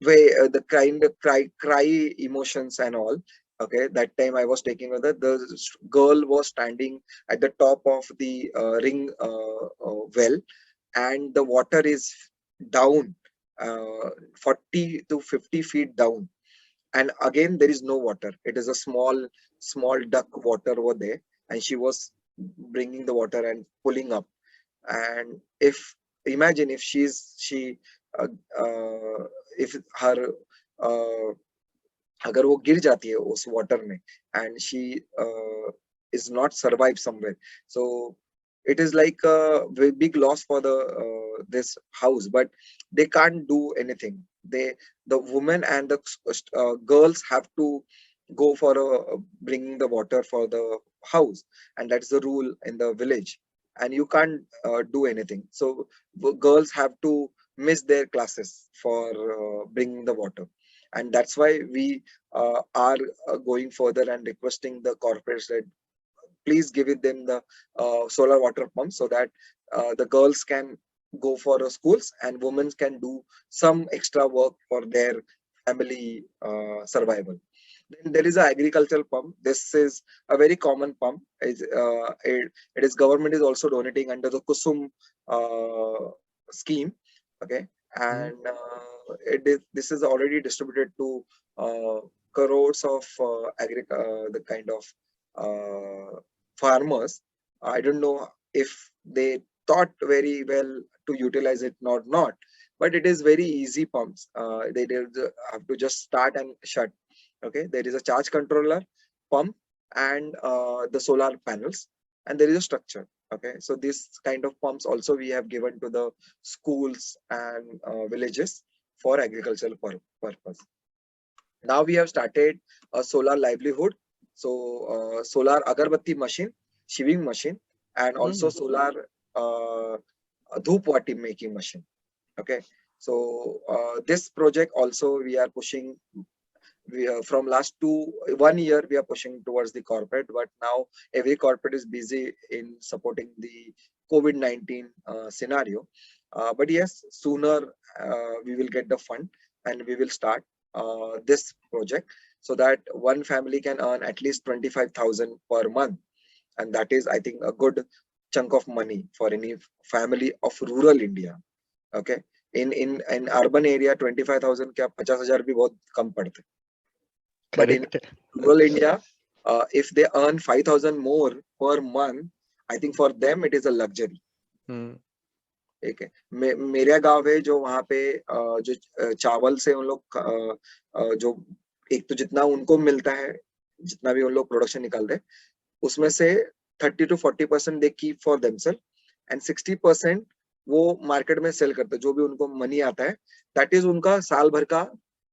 way the kind of cry emotions and all. Okay, that time I was taking with the girl was standing at the top of the ring well, and the water is down 40 to 50 feet down, and again there is no water. It is a small duck water over there, and she was bringing the water and pulling up. And imagine if if her अगर वो गिर जाती है उस water में, and she is not survive somewhere, so it is like a very big loss for the this house, but they can't do anything. The women and the girls have to go for bringing the water for the house, and that's the rule in the village, and you can't do anything. So girls have to miss their classes for bringing the water, and that's why we are going further and requesting the corporates that please give it them the solar water pump, so that the girls can go for schools and women can do some extra work for their family survival. Then there is an agricultural pump. This is a very common pump. It is government is also donating under the Kusum scheme. Okay, and this is already distributed to crores of the kind of farmers. I don't know if they thought very well to utilize it or not, but it is very easy pumps. They have to just start and shut. Okay, there is a charge controller, pump, and the solar panels, and there is a structure. Okay, so this kind of pumps also we have given to the schools and villages for agricultural purpose. Now we have started a solar livelihood. So solar agarbatti machine, shiving machine, and also solar dhoop making machine. Okay, so this project also we are pushing. From last 1 year we are pushing towards the corporate, but now every corporate is busy in supporting the COVID-19 scenario. But yes, sooner we will get the fund and we will start this project so that one family can earn at least 25,000 per month, and that is, I think, a good chunk of money for any family of rural India. Okay, in urban area 25,000 क्या 50,000 भी बहुत कम पड़ते. But in rural India, if they earn 5,000 more per month, I think for them it is a luxury. ठीक है. मेरा गांव है जो वहाँ पे जो चावल से उन लोग जो एक तो जितना उनको मिलता है, जितना भी उन लोग प्रोडक्शन निकालते हैं, उसमें से 30 to 40% they keep for themselves and 60% वो मार्केट में सेल करते हैं. जो भी उनको मनी आता है, that is उनका साल भर का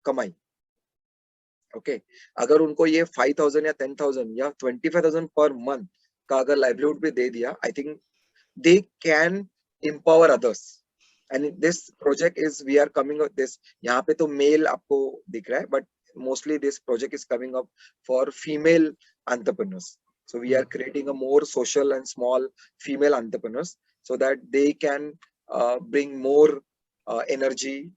कमाई. ओके, अगर उनको ये 5,000 या 10,000 या 25,000 पर मंथ का अगर लाइवलीहुड भी दे दिया, I think they can empower others. And this project is we are coming up this. यहाँ पे तो मेल आपको दिख रहा है, but mostly this project is coming up for female entrepreneurs. So we are creating a more social and small female entrepreneurs so that they can bring more energy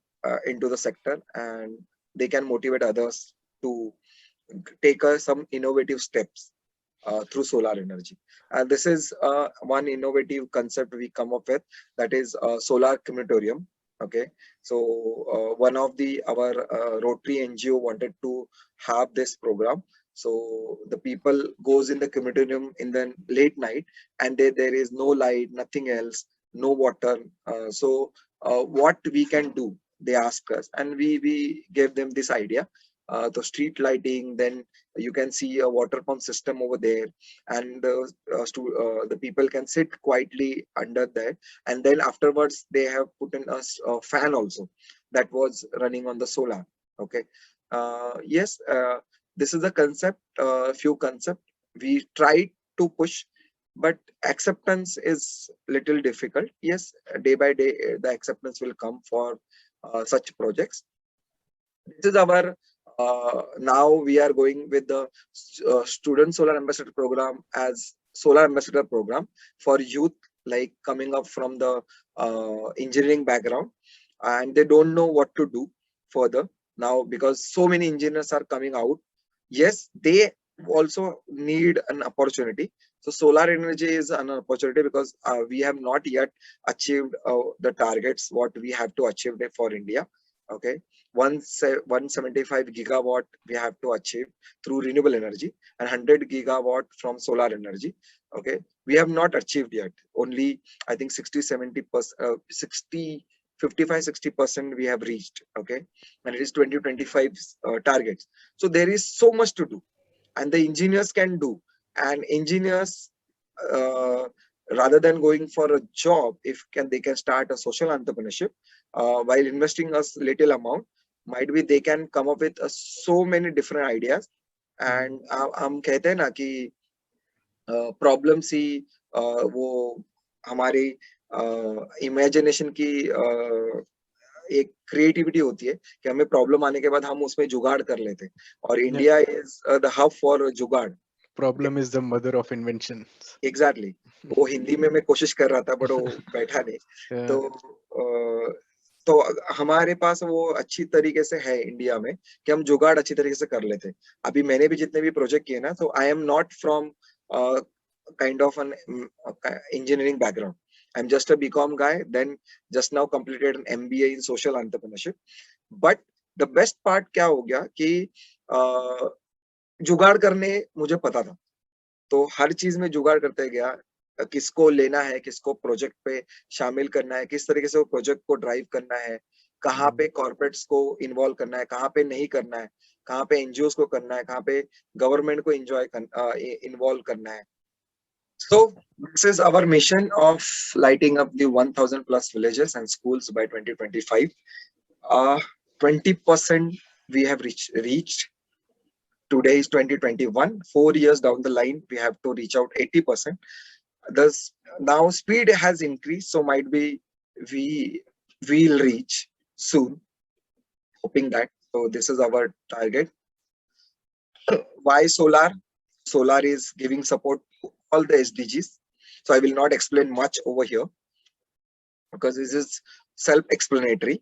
into the sector, and they can motivate others to take some innovative steps through solar energy. And this is one innovative concept we come up with, that is solar crematorium. Okay, so one of our Rotary NGO wanted to have this program. So the people goes in the crematorium in the late night, and there is no light, nothing else, no water. So what we can do, they ask us, and we gave them this idea. The street lighting, then you can see a water pump system over there, and the people can sit quietly under that, and then afterwards they have put in a fan also that was running on the solar. Okay, yes, this is a concept, few concept we tried to push, but acceptance is little difficult. Yes, day by day the acceptance will come for such projects. This is our now we are going with the student solar ambassador program as solar ambassador program for youth, like coming up from the engineering background, and they don't know what to do further now because so many engineers are coming out. Yes, they also need an opportunity. So solar energy is an opportunity because we have not yet achieved the targets what we have to achieve for India. Okay, 175 gigawatt we have to achieve through renewable energy, and 100 gigawatt from solar energy. Okay, we have not achieved yet. Only I think 55-60% we have reached. Okay, and it is 2025 targets. So there is so much to do, and the engineers can do. And engineers, rather than going for a job, they can start a social entrepreneurship while investing a little amount. Might be they can come up with so many different ideas. And हम कहते हैं ना कि problem सी वो हमारी imagination की एक creativity होती है कि हमें प्रॉब्लम आने के बाद हम उसमें जुगाड़ कर लेते हैं, और India is the hub for जुगाड़. Problem is the mother of invention. Exactly वो हिंदी में मैं कोशिश कर रहा था बट वो बैठा नहीं। Yeah. तो हमारे पास वो अच्छी तरीके से है इंडिया में कि हम जुगाड़ अच्छी तरीके से कर लेते। अभी मैंने भी जितने भी प्रोजेक्ट किए ना, तो I am not from kind of an engineering background. I am just a BCom guy, then just now completed an MBA in social entrepreneurship. But the best part क्या हो गया कि जुगाड़ करने मुझे पता था, तो हर चीज में जुगाड़ करते गया। किसको लेना है, किसको प्रोजेक्ट पे शामिल करना है, किस तरीके से वो प्रोजेक्ट को ड्राइव करना है, कहाँ पे कॉर्पोरेट्स को इन्वॉल्व करना है, कहाँ पे नहीं करना है, कहाँ पे NGOs को करना है, कहाँ पे गवर्नमेंट को इन्वॉल्व करना है। So this is our mission of lighting up the 1000+ villages and schools by 2025. 20% we have reached. Today is 2021. 4 years down the line, we have to reach out 80%. Thus, now speed has increased, so might be we will reach soon. Hoping that. So this is our target. Why solar? Solar is giving support to all the SDGs. So I will not explain much over here because this is self-explanatory.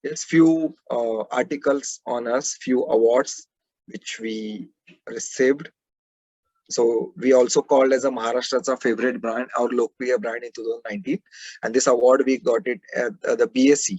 There's few articles on us, few awards which we received. So we also called as a Maharashtra's favorite brand, our Lokpriya brand in 2019. And this award we got it at the BSE,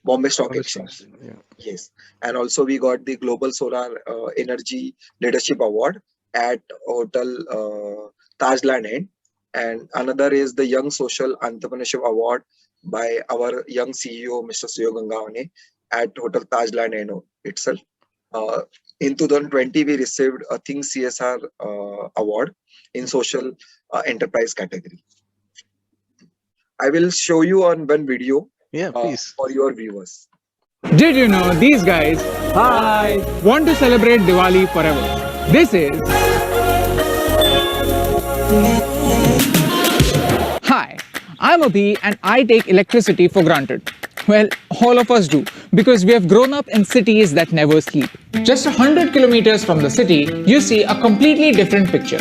Bombay Stock Exchange. Yeah. Yes. And also we got the Global Solar Energy Leadership Award at Hotel Tajland End. And another is the Young Social Entrepreneurship Award by our young CEO, Mr. Suyo Gangavane, at Hotel Tajland End itself. In 2020, we received a Think CSR award in social enterprise category. I will show you on one video Please. for your viewers. Did you know these guys want to celebrate Diwali forever? This is... Hi, I'm Abhi and I take electricity for granted. Well, all of us do, because we have grown up in cities that never sleep. Just 100 kilometers from the city, you see a completely different picture.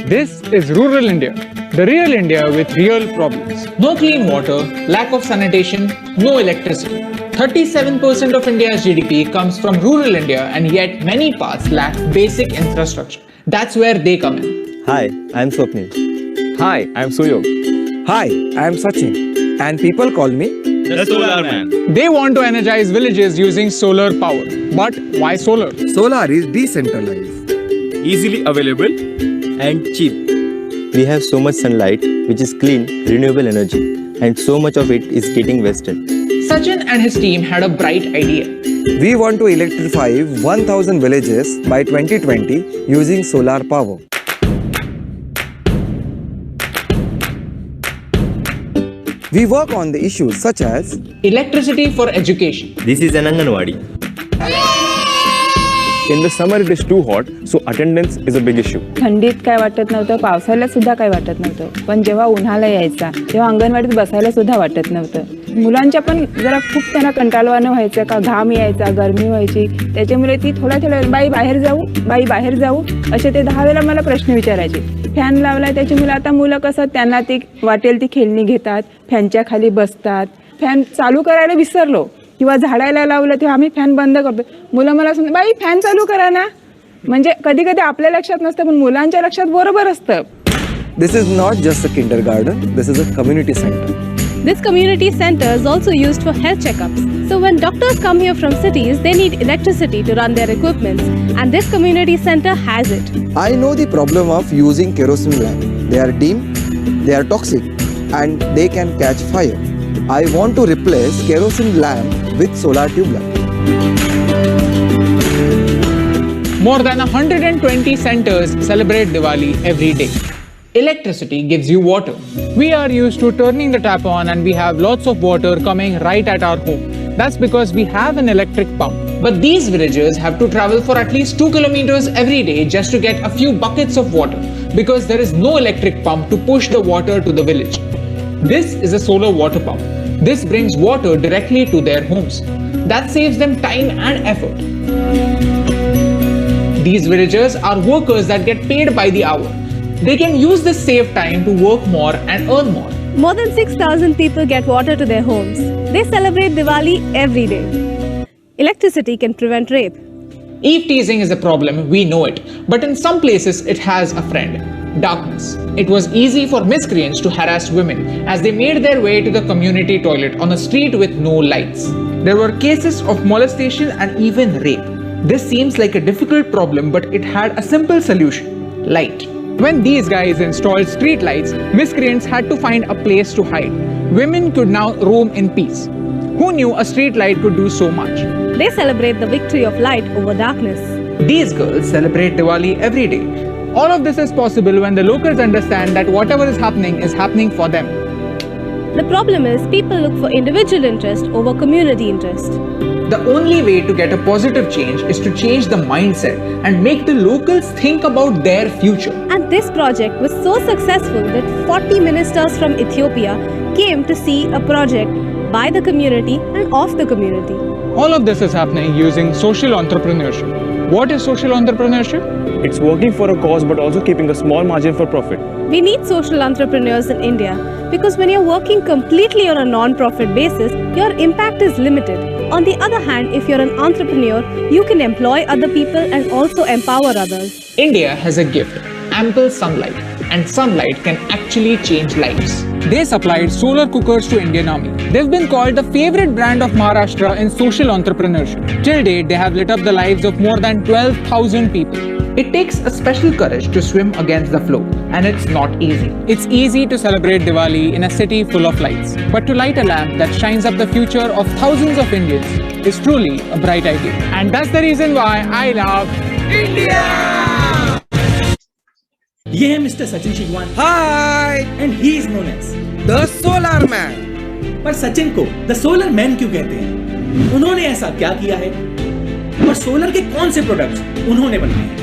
This is rural India, the real India with real problems. No clean water, lack of sanitation, no electricity. 37% of India's GDP comes from rural India, and yet many parts lack basic infrastructure. That's where they come in. Hi, I'm Swapnil. Hi, I'm Suyog. Hi, I am Sachin, and people call me The Solar Man. They want to energize villages using solar power. But why solar? Solar is decentralized. Easily available. And cheap. We have so much sunlight, which is clean, renewable energy, and so much of it is getting wasted. Sachin and his team had a bright idea. We want to electrify 1000 villages by 2020 using solar power. We work on the issues such as Electricity for education. This is an Anganwadi. In the summer it is too hot, so attendance is a big issue. थंडीत काय वाटत नव्हतं, पावसाळ्यात सुद्धा काय वाटत नव्हतं, पण जेव्हा उन्हाळा यायचा तेव्हा अंगणवाडीत बसायला सुद्धा वाटत नव्हतं. मुलांच्या पण जरा खूप त्यांना कंटाळवाणं व्हायचं, का घाम यायचा, गरमी व्हायची, त्याच्यामुळे ती थोड्या बाई बाहेर जाऊ असे ते 10 वेळा मला प्रश्न विचारायचे. फॅन लावला त्याची मुलं कसं त्यांना ती वाटेल ती खेळणी घेतात, फॅनच्या खाली बसतात, फॅन चालू करायला विसरलो किंवा झाडायला लावलं तेव्हा आम्ही फॅन बंद करतो. मुलं मला सांगतात, बाई फॅन चालू करा ना. म्हणजे कधी कधी आपल्या लक्षात नसतं पण मुलांच्या लक्षात बरोबर असतं. This is not just a kindergarten, this is a community center. This community center is also used for health checkups. So when doctors come here from cities, they need electricity to run their equipments, and this community center has it. I know the problem of using kerosene lamp. They are dim, they are toxic, and they can catch fire. I want to replace kerosene lamp with solar tube lamp. More than 120 centers celebrate Diwali every day. Electricity gives you water. We are used to turning the tap on and we have lots of water coming right at our home. That's because we have an electric pump. But these villagers have to travel for at least 2 kilometers every day just to get a few buckets of water because there is no electric pump to push the water to the village. This is a solar water pump. This brings water directly to their homes. That saves them time and effort. These villagers are workers that get paid by the hour. They can use this saved time to work more and earn more. More than 6,000 people get water to their homes. They celebrate Diwali every day. Electricity can prevent rape. Eve teasing is a problem, we know it, but in some places it has a friend: darkness. It was easy for miscreants to harass women as they made their way to the community toilet on a street with no lights. There were cases of molestation and even rape. This seems like a difficult problem, but it had a simple solution: light. When these guys installed street lights, miscreants had to find a place to hide. Women could now roam in peace. Who knew a street light could do so much? They celebrate the victory of light over darkness. These girls celebrate Diwali every day. All of this is possible when the locals understand that whatever is happening for them. The problem is people look for individual interest over community interest. The only way to get a positive change is to change the mindset and make the locals think about their future. And this project was so successful that 40 ministers from Ethiopia came to see a project by the community and of the community. All of this is happening using social entrepreneurship. What is social entrepreneurship? It's working for a cause but also keeping a small margin for profit. We need social entrepreneurs in India because when you're working completely on a non-profit basis, your impact is limited. On the other hand, if you're an entrepreneur, you can employ other people and also empower others. India has a gift: ample sunlight, and sunlight can actually change lives. They supplied solar cookers to Indian Army. They've been called the favorite brand of Maharashtra in social entrepreneurship. Till date, they have lit up the lives of more than 12,000 people. It takes a special courage to swim against the flow, and it's not easy. It's easy to celebrate Diwali in a city full of lights, but to light a lamp that shines up the future of thousands of Indians is truly a bright idea. And that's the reason why I love India! ये है mister Sachin Shigwan. Hi and he is known as the solar man. पर सचिन को the solar man क्यों कहते हैं? उन्होंने ऐसा क्या किया है और सोलर के कौन से प्रोडक्ट्स उन्होंने बनाए हैं?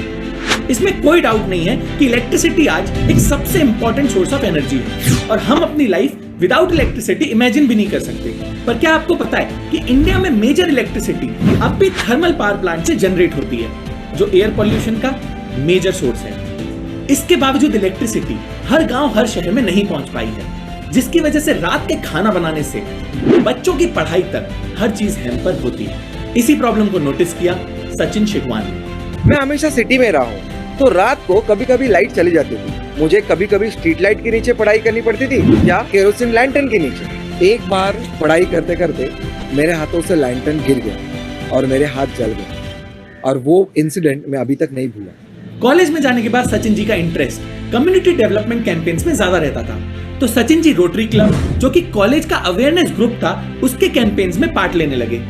इसमें कोई डाउट नहीं है कि इलेक्ट्रिसिटी आज एक सबसे इंपॉर्टेंट सोर्स ऑफ एनर्जी है और हम अपनी लाइफ विदाउट इलेक्ट्रिसिटी इमेजिन भी नहीं कर सकते। पर क्या आपको पता है कि इंडिया में मेजर इलेक्ट्रिसिटी अब भी थर्मल पावर प्लांट से जनरेट होती है, जो एयर पॉल्यूशन का मेजर सोर्स है। इसके बावजूद इलेक्ट्रिसिटी हर गांव हर शहर में नहीं पहुंच पाई है, जिसकी वजह से रात के खाना बनाने से बच्चों की पढ़ाई तक हर चीज हैम्पर होती है। इसी प्रॉब्लम को नोटिस किया सचिन शिगवान ने। मैं हमेशा सिटी में रहा हूँ, तो रात को कभी कभी लाइट चली जाती थी। मुझे कभी कभी स्ट्रीट लाइट के नीचे पढ़ाई करनी पड़ती थी या केरोसिन लैंटर्न के नीचे। एक बार पढ़ाई करते करते मेरे हाथों से लैंटर्न गिर गया और मेरे हाथ जल गए, और वो इंसिडेंट मैं अभी तक नहीं भूला। कॉलेज में जाने के बाद सचिन जी का इंटरेस्ट कम्युनिटी डेवलपमेंट कैंपेन्स में ज्यादा रहता था, तो सचिन जी रोटरी क्लब, जो कि कॉलेज का अवेयरनेस ग्रुप था, उसके कैंपेन्स में पार्ट लेने लगे,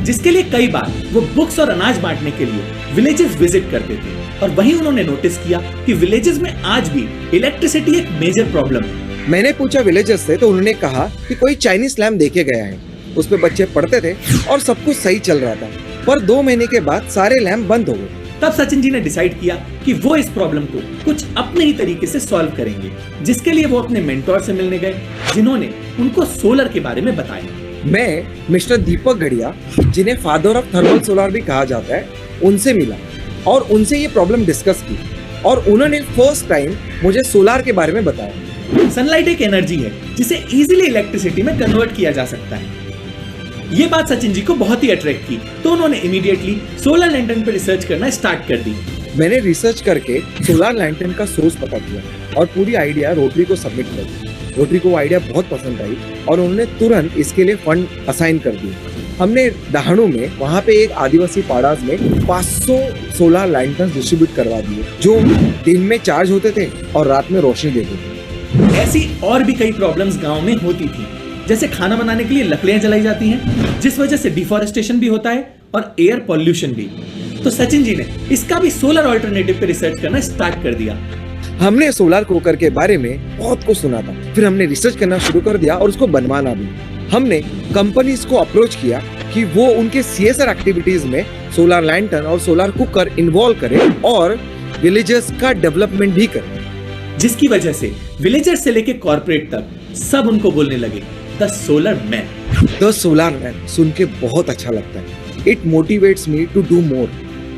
जिसके लिए कई बार वो बुक्स और अनाज बांटने के लिए विलेजेस विजिट करते थे। और वहीं उन्होंने नोटिस किया कि विलेजेस में आज भी इलेक्ट्रिसिटी एक मेजर प्रॉब्लम है। मैंने पूछा विलेजर्स से, तो उन्होंने कहा कि कोई चाइनीज लैम्प देखे गया है, उस पे बच्चे पढ़ते थे और सब कुछ सही चल रहा था, पर 2 महीने के बाद सारे लैम्प बंद हो गए। तब सचिन जी ने डिसाइड किया कि वो इस प्रॉब्लम को कुछ अपने ही तरीके से सॉल्व करेंगे, जिसके लिए वो अपने मेंटोर से मिलने गए, जिन्होंने उनको सोलर के बारे में बताया। मैं मिस्टर दीपक गढ़िया, जिन्हें फादर ऑफ थर्मल सोलर भी कहा जाता है, उनसे मिला और उनसे ये प्रॉब्लम डिस्कस की, और उन्होंने फर्स्ट टाइम मुझे सोलर के बारे में बताया। सनलाइट एक एनर्जी है जिसे इजीली इलेक्ट्रिसिटी में कन्वर्ट किया जा सकता है। ये बात सचिन जी को बहुत ही अट्रैक्ट की, तो उन्होंने इमीडिएटली सोलर लैंटर्न पर रिसर्च करना स्टार्ट कर दी। मैंने रिसर्च करके सोलर लैंटर्न का सोर्स पता किया और पूरी आइडिया रोटरी को सबमिट कर दी। रोटरी को आइडिया बहुत पसंद आई और उन्होंने तुरंत इसके लिए फंड असाइन कर दिए। हमने दहाड़ू में वहाँ पे एक आदिवासी पाड़ास में 500 सोलर लैंटर्न डिस्ट्रीब्यूट करवा दिए, जो दिन में चार्ज होते थे और रात में रोशनी देते थे। ऐसी और भी कई प्रॉब्लम्स गांव में होती थी, जैसे खाना बनाने के लिए लकड़ियां जलाई जाती हैं, जिस वजह से डिफॉरेस्टेशन भी होता है और एयर पॉल्यूशन भी। तो सचिन जी ने इसका भी सोलर अल्टरनेटिव पे रिसर्च करना स्टार्ट कर दिया। हमने सोलर कुकर के बारे में बहुत कुछ सुना था, फिर हमने रिसर्च करना शुरू कर दिया और उसको बनवाना भी। हमने कंपनीज को अप्रोच किया कि वो उनके CSR एक्टिविटीज में सोलर लैंटर्न और सोलर कुकर इन्वॉल्व करें और विलेजेस का डेवलपमेंट भी करें, जिसकी वजह से विलेजर्स से लेके कॉर्पोरेट तक सब उनको बोलने लगे the solar man. The solar man सुन के बहुत अच्छा लगता है। It motivates me to do more.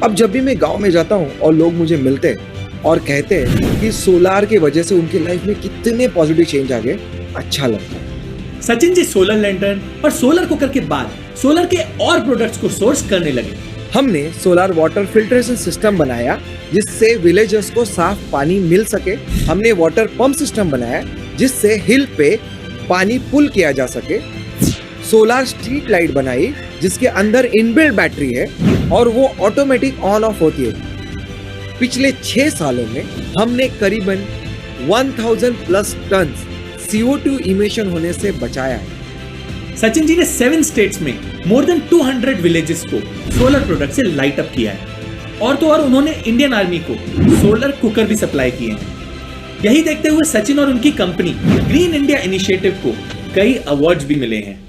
अब जब भी मैं गांव में जाता हूँ और लोग मुझे मिलते हैं और कहते हैं कि सोलार की वजह से उनकी लाइफ में कितने पॉजिटिव चेंज आ गए, अच्छा लगता है। सचिन जी सोलर लैंटर्न और सोलर कुकर के बाद सोलर के और प्रोडक्ट्स को सोर्स करने लगे। हमने सोलर वाटर फिल्ट्रेशन सिस्टम बनाया जिससे विलेजर्स को साफ पानी मिल सके। हमने वाटर पंप सिस्टम बनाया जिससे हिल पे पानी पुल किया जा सके। सोलर स्ट्रीट लाइट बनाई जिसके अंदर इनबिल्ट बैटरी है और वो ऑटोमेटिक ऑन ऑफ होती है। पिछले 6 सालों में हमने करीबन 1000 प्लस टन CO2 इमिशन होने से बचाया है। सचिन जी ने 7 स्टेट्स में मोर देन 200 विलेजेस को सोलर प्रोडक्ट से लाइट अप किया है। और तो और उन्होंने इंडियन आर्मी को सोलर कुकर भी सप्लाई किए हैं। यही देखते हुए सचिन और उनकी कंपनी ग्रीन इंडिया इनिशिएटिव को कई अवार्ड्स भी मिले हैं।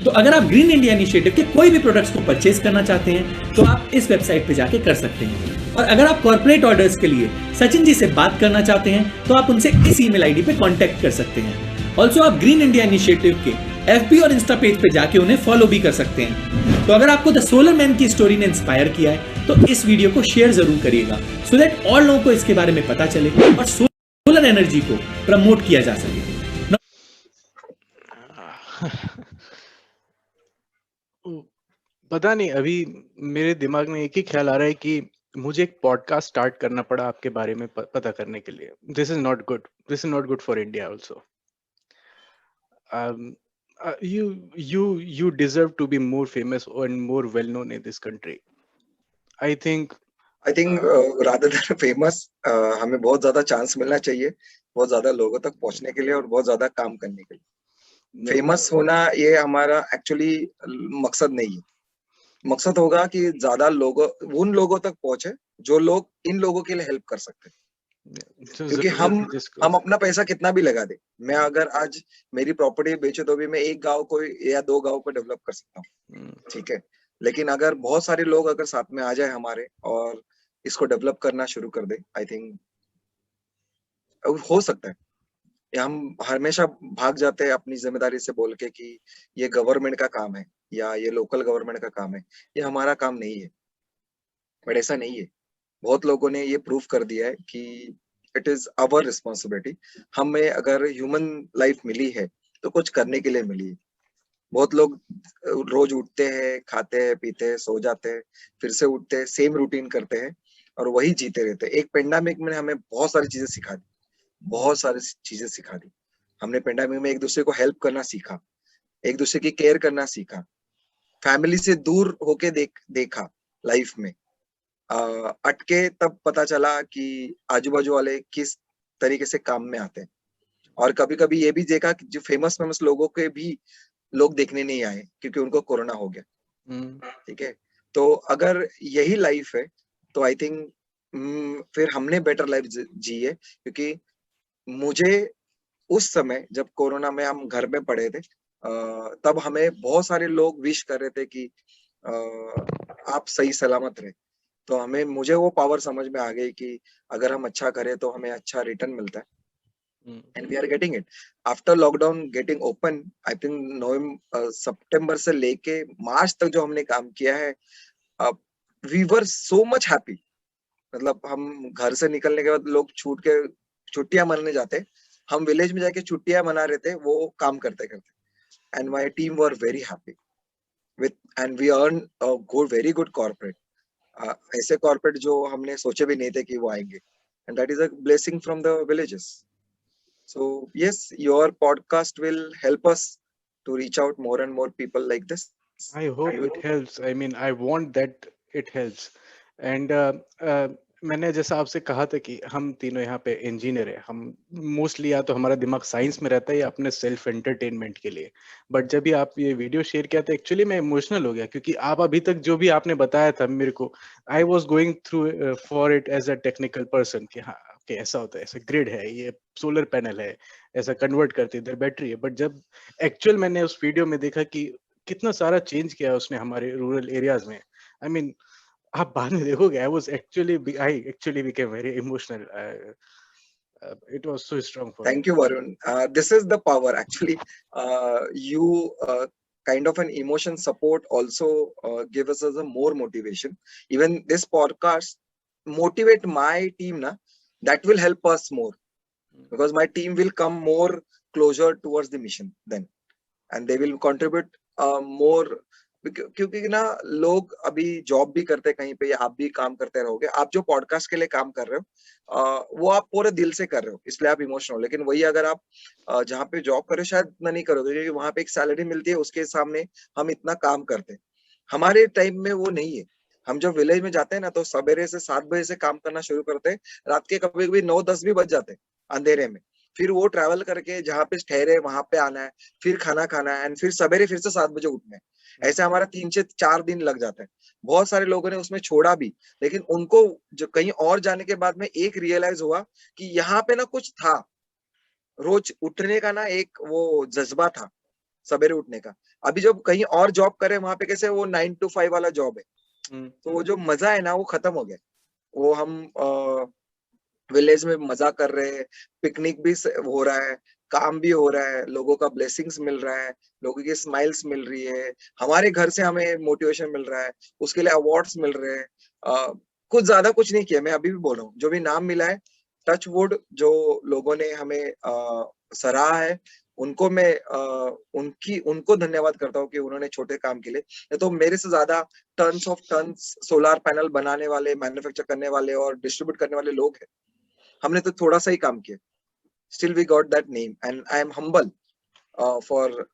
तो अगर आप ग्रीन इंडिया इनिशिएटिव के कोई भी प्रोडक्ट्स को परचेज करना चाहते हैं तो आप इस वेबसाइट पे जाके कर सकते हैं। और अगर आप कॉर्पोरेट ऑर्डर्स के लिए सचिन जी से बात करना चाहते हैं तो आप उनसे इस ईमेल आईडी पे कांटेक्ट कर सकते हैं। ऑल्सो आप ग्रीन इंडिया इनिशिएटिव के FB और इंस्टा पेज पे जाके उन्हें फॉलो भी कर सकते हैं। तो अगर आपको द सोलर मैन की स्टोरी ने इंस्पायर किया है तो इस वीडियो को शेयर जरूर करिएगा सो दैट और लोगों को इसके बारे में पता चले और सोलर एनर्जी को प्रमोट किया जा सके। पता नहीं, अभी मेरे दिमाग में एक ही ख्याल आ रहा है कि मुझे एक पॉडकास्ट स्टार्ट करना पड़ा आपके बारे में पता करने के लिए। This is not good, this is not good for India also. you deserve to be more famous and more well known in this country. I think rather than famous, हमें बहुत ज्यादा चांस मिलना चाहिए, बहुत ज्यादा लोगों तक पहुंचने के लिए और बहुत ज्यादा काम करने के लिए। फेमस होना ये हमारा एक्चुअली मकसद नहीं है। मकसद होगा कि ज्यादा लोगों उन लोगों तक पहुंचे जो लोग इन लोगों के लिए हेल्प कर सकते हैं। क्योंकि हम अपना पैसा कितना भी लगा दे, मैं अगर आज मेरी प्रॉपर्टी बेचे तो भी मैं एक गांव को या 2 गांव को डेवलप कर सकता हूँ, ठीक है। लेकिन अगर बहुत सारे लोग अगर साथ में आ जाए हमारे और इसको डेवलप करना शुरू कर दे, आई थिंक हो सकता है। हम हमेशा भाग जाते हैं अपनी जिम्मेदारी से बोल के कि ये गवर्नमेंट का काम है या ये लोकल गवर्नमेंट का काम है, ये हमारा काम नहीं है। बट ऐसा नहीं है। बहुत लोगों ने ये प्रूव कर दिया है कि इट इज आवर रिस्पॉन्सिबिलिटी। हमें अगर ह्यूमन लाइफ मिली है तो कुछ करने के लिए मिली है। बहुत लोग रोज उठते हैं, खाते हैं, पीते हैं, सो जाते हैं, फिर से उठते हैं, सेम रूटीन करते हैं और वही जीते रहते हैं। एक पेंडेमिक में हमें बहुत सारी चीजें सिखा दी, बहुत सारी चीजें सिखा दी। हमने पेंडेमिक में एक दूसरे को हेल्प करना सीखा, एक दूसरे की केयर करना सीखा, फैमिली से दूर होके देखा लाइफ में। अटके तब पता चला कि आजू बाजू वाले किस तरीके से काम में आते हैं। और कभी कभी ये भी देखा कि जो फेमस लोगों के भी लोग देखने नहीं आए क्योंकि उनको कोरोना हो गया, ठीक है। तो अगर यही लाइफ है तो आई थिंक फिर हमने बेटर लाइफ जी है। क्योंकि मुझे उस समय जब कोरोना में हम घर में पड़े थे, तब हमें बहुत सारे लोग विश कर रहे थे कि आप सही सलामत रहे। तो मुझे वो पावर समझ में आ गई कि अगर हम अच्छा करें तो हमें अच्छा रिटर्न मिलता है। And we are getting it after lockdown getting open. I think सितंबर से लेके मार्च तक जो हमने काम किया है, we were so much happy. मतलब हम घर से निकलने के बाद लोग छूट के छुट्टियां मनाने जाते, हम विलेज में जाके छुट्टियां मना रहे थे वो काम करते करते। And my team were very happy with and we earn a very good corporate. ऐसे कॉर्पोरेट जो हमने सोचे भी नहीं थे कि वो आएंगे। And that is a blessing from the villages. So yes, your podcast will help us to reach out more and more people like this. I hope it helps. I mean, I want that it helps. And मैंने जैसा आपसे कहा था कि हम तीनों यहाँ पे इंजीनियर है। हम मोस्टली या तो हमारा दिमाग साइंस में रहता है या अपने सेल्फ एंटरटेनमेंट के लिए। बट जब भी आप ये वीडियो शेयर किया था, एक्चुअली मैं इमोशनल हो गया क्योंकि आप अभी तक जो भी आपने बताया था मेरे को, I was going through for it as a technical person कि हाँ कि ऐसा होता है, ऐसा ग्रिड है, ये सोलर पैनल है, ऐसा कन्वर्ट करते इधर बैटरी है। बट जब एक्चुअल मैंने उस वीडियो में देखा कि कितना सारा चेंज किया उसने हमारे रूरल एरियाज में, आई मीन आप बाद में देखोगे, I actually became very emotional. It was so strong for Thank you, Varun. This is the power actually. You kind of an emotion support also give us as a more motivation. Even this podcast motivate my team, na, that will help us more, because my team will come more closer towards the mission then, and they will contribute more. क्योंकि ना लोग अभी job भी करते हैं कहीं पे, या आप भी काम करते रहोगे, आप जो पॉडकास्ट के लिए काम कर रहे हो वो आप पूरे दिल से कर रहे हो, इसलिए आप इमोशनल हो। लेकिन वही अगर आप जहाँ पे जॉब कर रहे हो शायद इतना नहीं करोगे, क्योंकि वहां पे एक सैलरी मिलती है, उसके सामने हम इतना काम करते हैं। हमारे टाइम में वो नहीं है। हम जब विलेज में जाते हैं ना, तो सवेरे से 7 बजे से काम करना शुरू करते हैं, रात के कभी कभी 9-10 भी बज जाते हैं अंधेरे में। फिर वो ट्रैवल करके जहाँ पे ठहरे वहां पे आना है, फिर खाना खाना है, एंड फिर सवेरे फिर से 7 बजे उठना है। ऐसे हमारा 3 से 4 दिन लग जाता है। बहुत सारे लोगों ने उसमें छोड़ा भी, लेकिन उनको जो कहीं और जाने के बाद में एक रियलाइज हुआ कि यहाँ पे ना कुछ था, रोज उठने का ना एक वो जज्बा था सवेरे उठने का। अभी जब कहीं और जॉब करे वहां पे कैसे वो 9 to 5 वाला जॉब है, तो वो जो मजा है ना वो खत्म हो गया। वो हम विलेज में मजा कर रहे हैं, पिकनिक भी हो रहा है, काम भी हो रहा है, लोगों का ब्लेसिंग्स मिल रहा है, लोगों की स्माइल्स मिल रही है, हमारे घर से हमें मोटिवेशन मिल रहा है, उसके लिए अवार्ड्स मिल रहे हैं। कुछ ज्यादा कुछ नहीं किया, मैं अभी भी बोल रहा हूँ, जो भी नाम मिला है टच वुड, जो लोगों ने हमें सराहा है, उनको मैं उनको धन्यवाद करता हूँ कि उन्होंने छोटे काम के लिए, तो मेरे से ज्यादा tons of tons solar panel बनाने वाले, मैन्युफैक्चर करने वाले और डिस्ट्रीब्यूट करने वाले लोग हैं। हमने तो थोड़ा सा ही काम किया, still we got that name, and I am humble for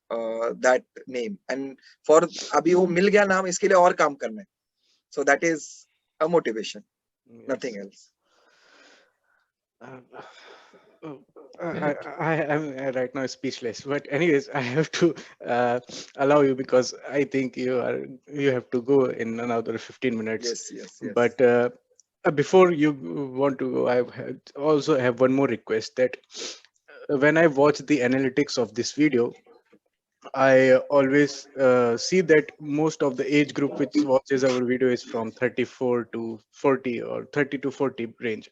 that name, and for अभी वो मिल गया नाम, इसके लिए और काम करना है, so that is a motivation, nothing else. I am right now speechless, but anyways, I have to allow you, because I think you have to go in another 15 minutes. Yes. But before you want to go, I also have one more request, that when I watch the analytics of this video, I always see that most of the age group which watches our video is from 34 to 40 or 30 to 40 range.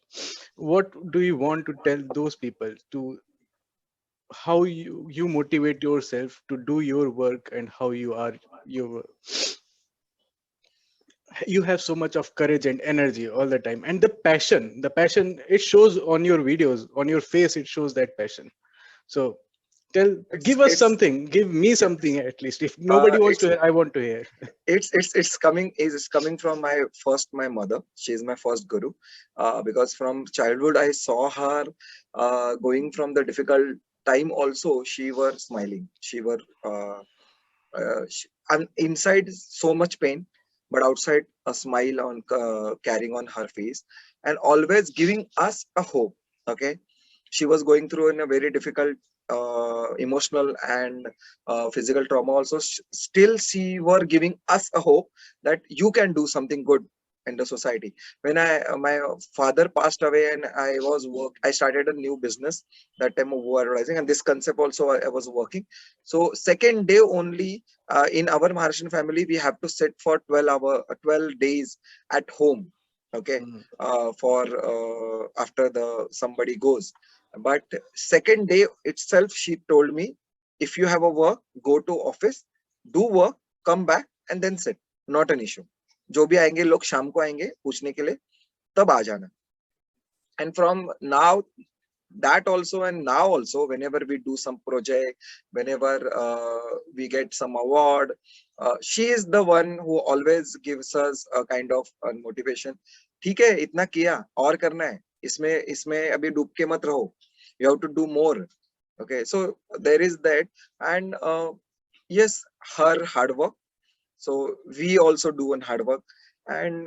What do you want to tell those people, to how you motivate yourself to do your work, and how you have so much of courage and energy all the time, and the passion it shows on your videos, on your face, it shows that passion. So give us something, give me something at least. If nobody wants to hear, I want to hear. It's coming from my mother. She is my first guru, because from childhood I saw her going from the difficult time. Also, she was smiling. She were inside so much pain, but outside a smile on carrying on her face, and always giving us a hope. Okay, she was going through in a very difficult emotional and physical trauma also. Still she were giving us a hope that you can do something good in the society. When my father passed away and I started a new business that time of advertising, and this concept also I was working. So second day only, in our Maharashtrian family we have to sit for 12 days at home. Okay, for after somebody goes. But second day itself, she told me, if you have a work, go to office, do work, come back, and then sit. Not an issue. जो भी आएंगे लोग शाम को आएंगे पूछने के लिए, तब आ जाना. And from now, that also, and now also, whenever we do some project, whenever we get some award, she is the one who always gives us a kind of motivation. ठीक है, इतना किया, और करना है. इसमें अभी डूब के मत रहो. You have to do more. Okay, so there is that, and yes, her hard work. So we also do an hard work, and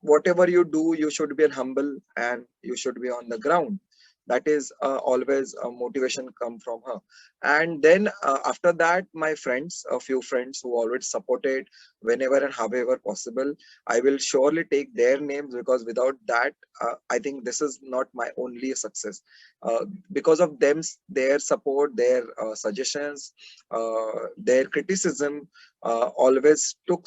whatever you do, you should be humble and you should be on the ground. That is always a motivation come from her. And then after that, my friends, a few friends who always supported whenever and however possible, I will surely take their names, because without that, I think this is not my only success. Because of them, their support, their suggestions, their criticism always took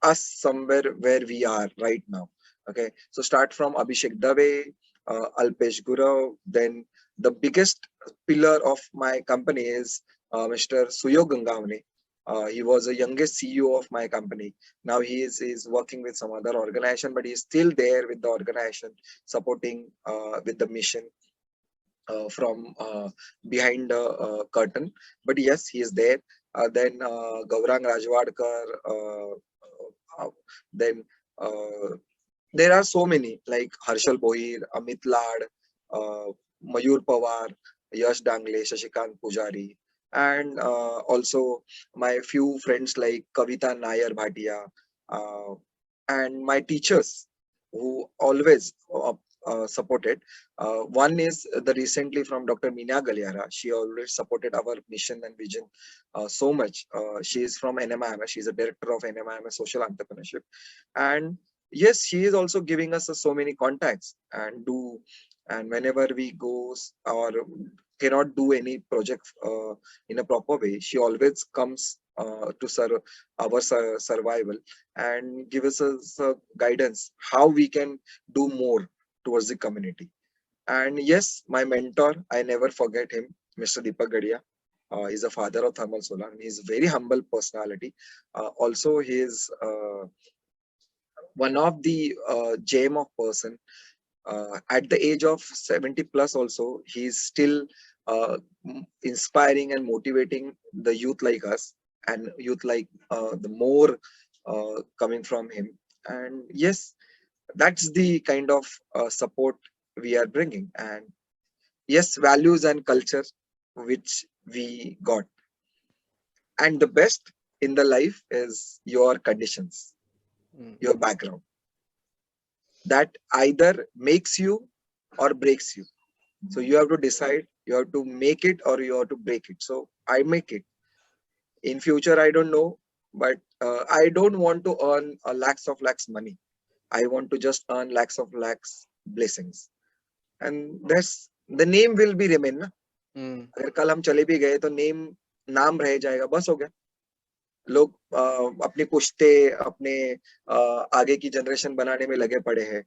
us somewhere where we are right now. Okay, so start from Abhishek Dave, Alpesh Gurav. Then the biggest pillar of my company is Mr. Suyo Gangavane. He was the youngest CEO of my company. Now he is working with some other organization, but he's still there with the organization, supporting with the mission from behind the curtain. But yes, he is there. Then Gaurang Rajwadkar. Then there are so many like Harshal Bohir, Amit Lad, Mayur Pawar, Yash Dangle, Shashikant Pujari, and also my few friends like Kavita Nayar Bhatia, and my teachers who always supported. One is the recently from Dr. Meena Galiara. She always supported our mission and vision so much. She is from NMIMS. She's a director of NMIMS Social Entrepreneurship. And yes, she is also giving us so many contacts and whenever we go or cannot do any project in a proper way, she always comes to serve our survival and give us a guidance how we can do more towards the community. And yes, my mentor, I never forget him, Mr. Deepak Gadia. He's a father of thermal solar, and he's a very humble personality. Also, he is one of the gem of person. At the age of 70 plus also, he's still inspiring and motivating the youth like us, and youth like the more coming from him. And yes, that's the kind of support we are bringing. And yes, values and culture which we got. And the best in the life is your conditions, your background. That either makes you or breaks you. So you have to decide, you have to make it or you have to break it. So I make it. In future, I don't know, but I don't want to earn lakhs of lakhs money. I want to just earn lakhs of lakhs blessings. And that's the name will be remain. Na? अगर कल हम चले भी गए तो नाम रह जाएगा, बस हो गया. लोग अपनी पुश्ते अपने आगे की जनरेशन बनाने में लगे पड़े हैं,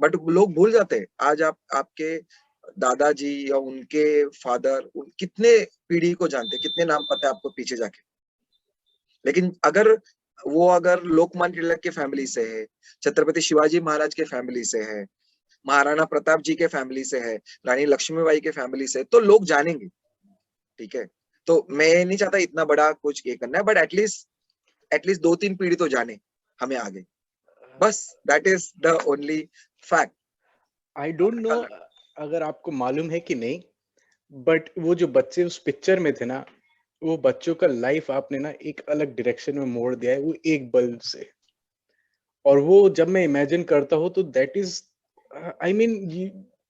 बट लोग भूल जाते हैं. आज आपके दादाजी या उनके फादर कितने पीढ़ी को जानते, कितने नाम पता है आपको पीछे जाके. लेकिन अगर लोकमान्य तिलक के फैमिली से है, छत्रपति शिवाजी महाराज के फैमिली से है, महाराणा प्रताप जी के फैमिली से है, रानी लक्ष्मीबाई के फैमिली से, तो लोग जानेंगे. ठीक है, तो मैं नहीं चाहता इतना बड़ा कुछ ये करना है, बट एटलीस्ट 2-3 पीढ़ी तो जाने हमें आगे, बस. That is the only fact. I don't know अगर आपको मालूम है कि नहीं, बट वो जो बच्चे उस पिक्चर में थे ना, वो बच्चों का लाइफ आपने ना एक अलग डायरेक्शन में मोड़ दिया है, वो एक बल्ब से. और वो जब मैं इमेजिन करता हूँ तो that is, I mean,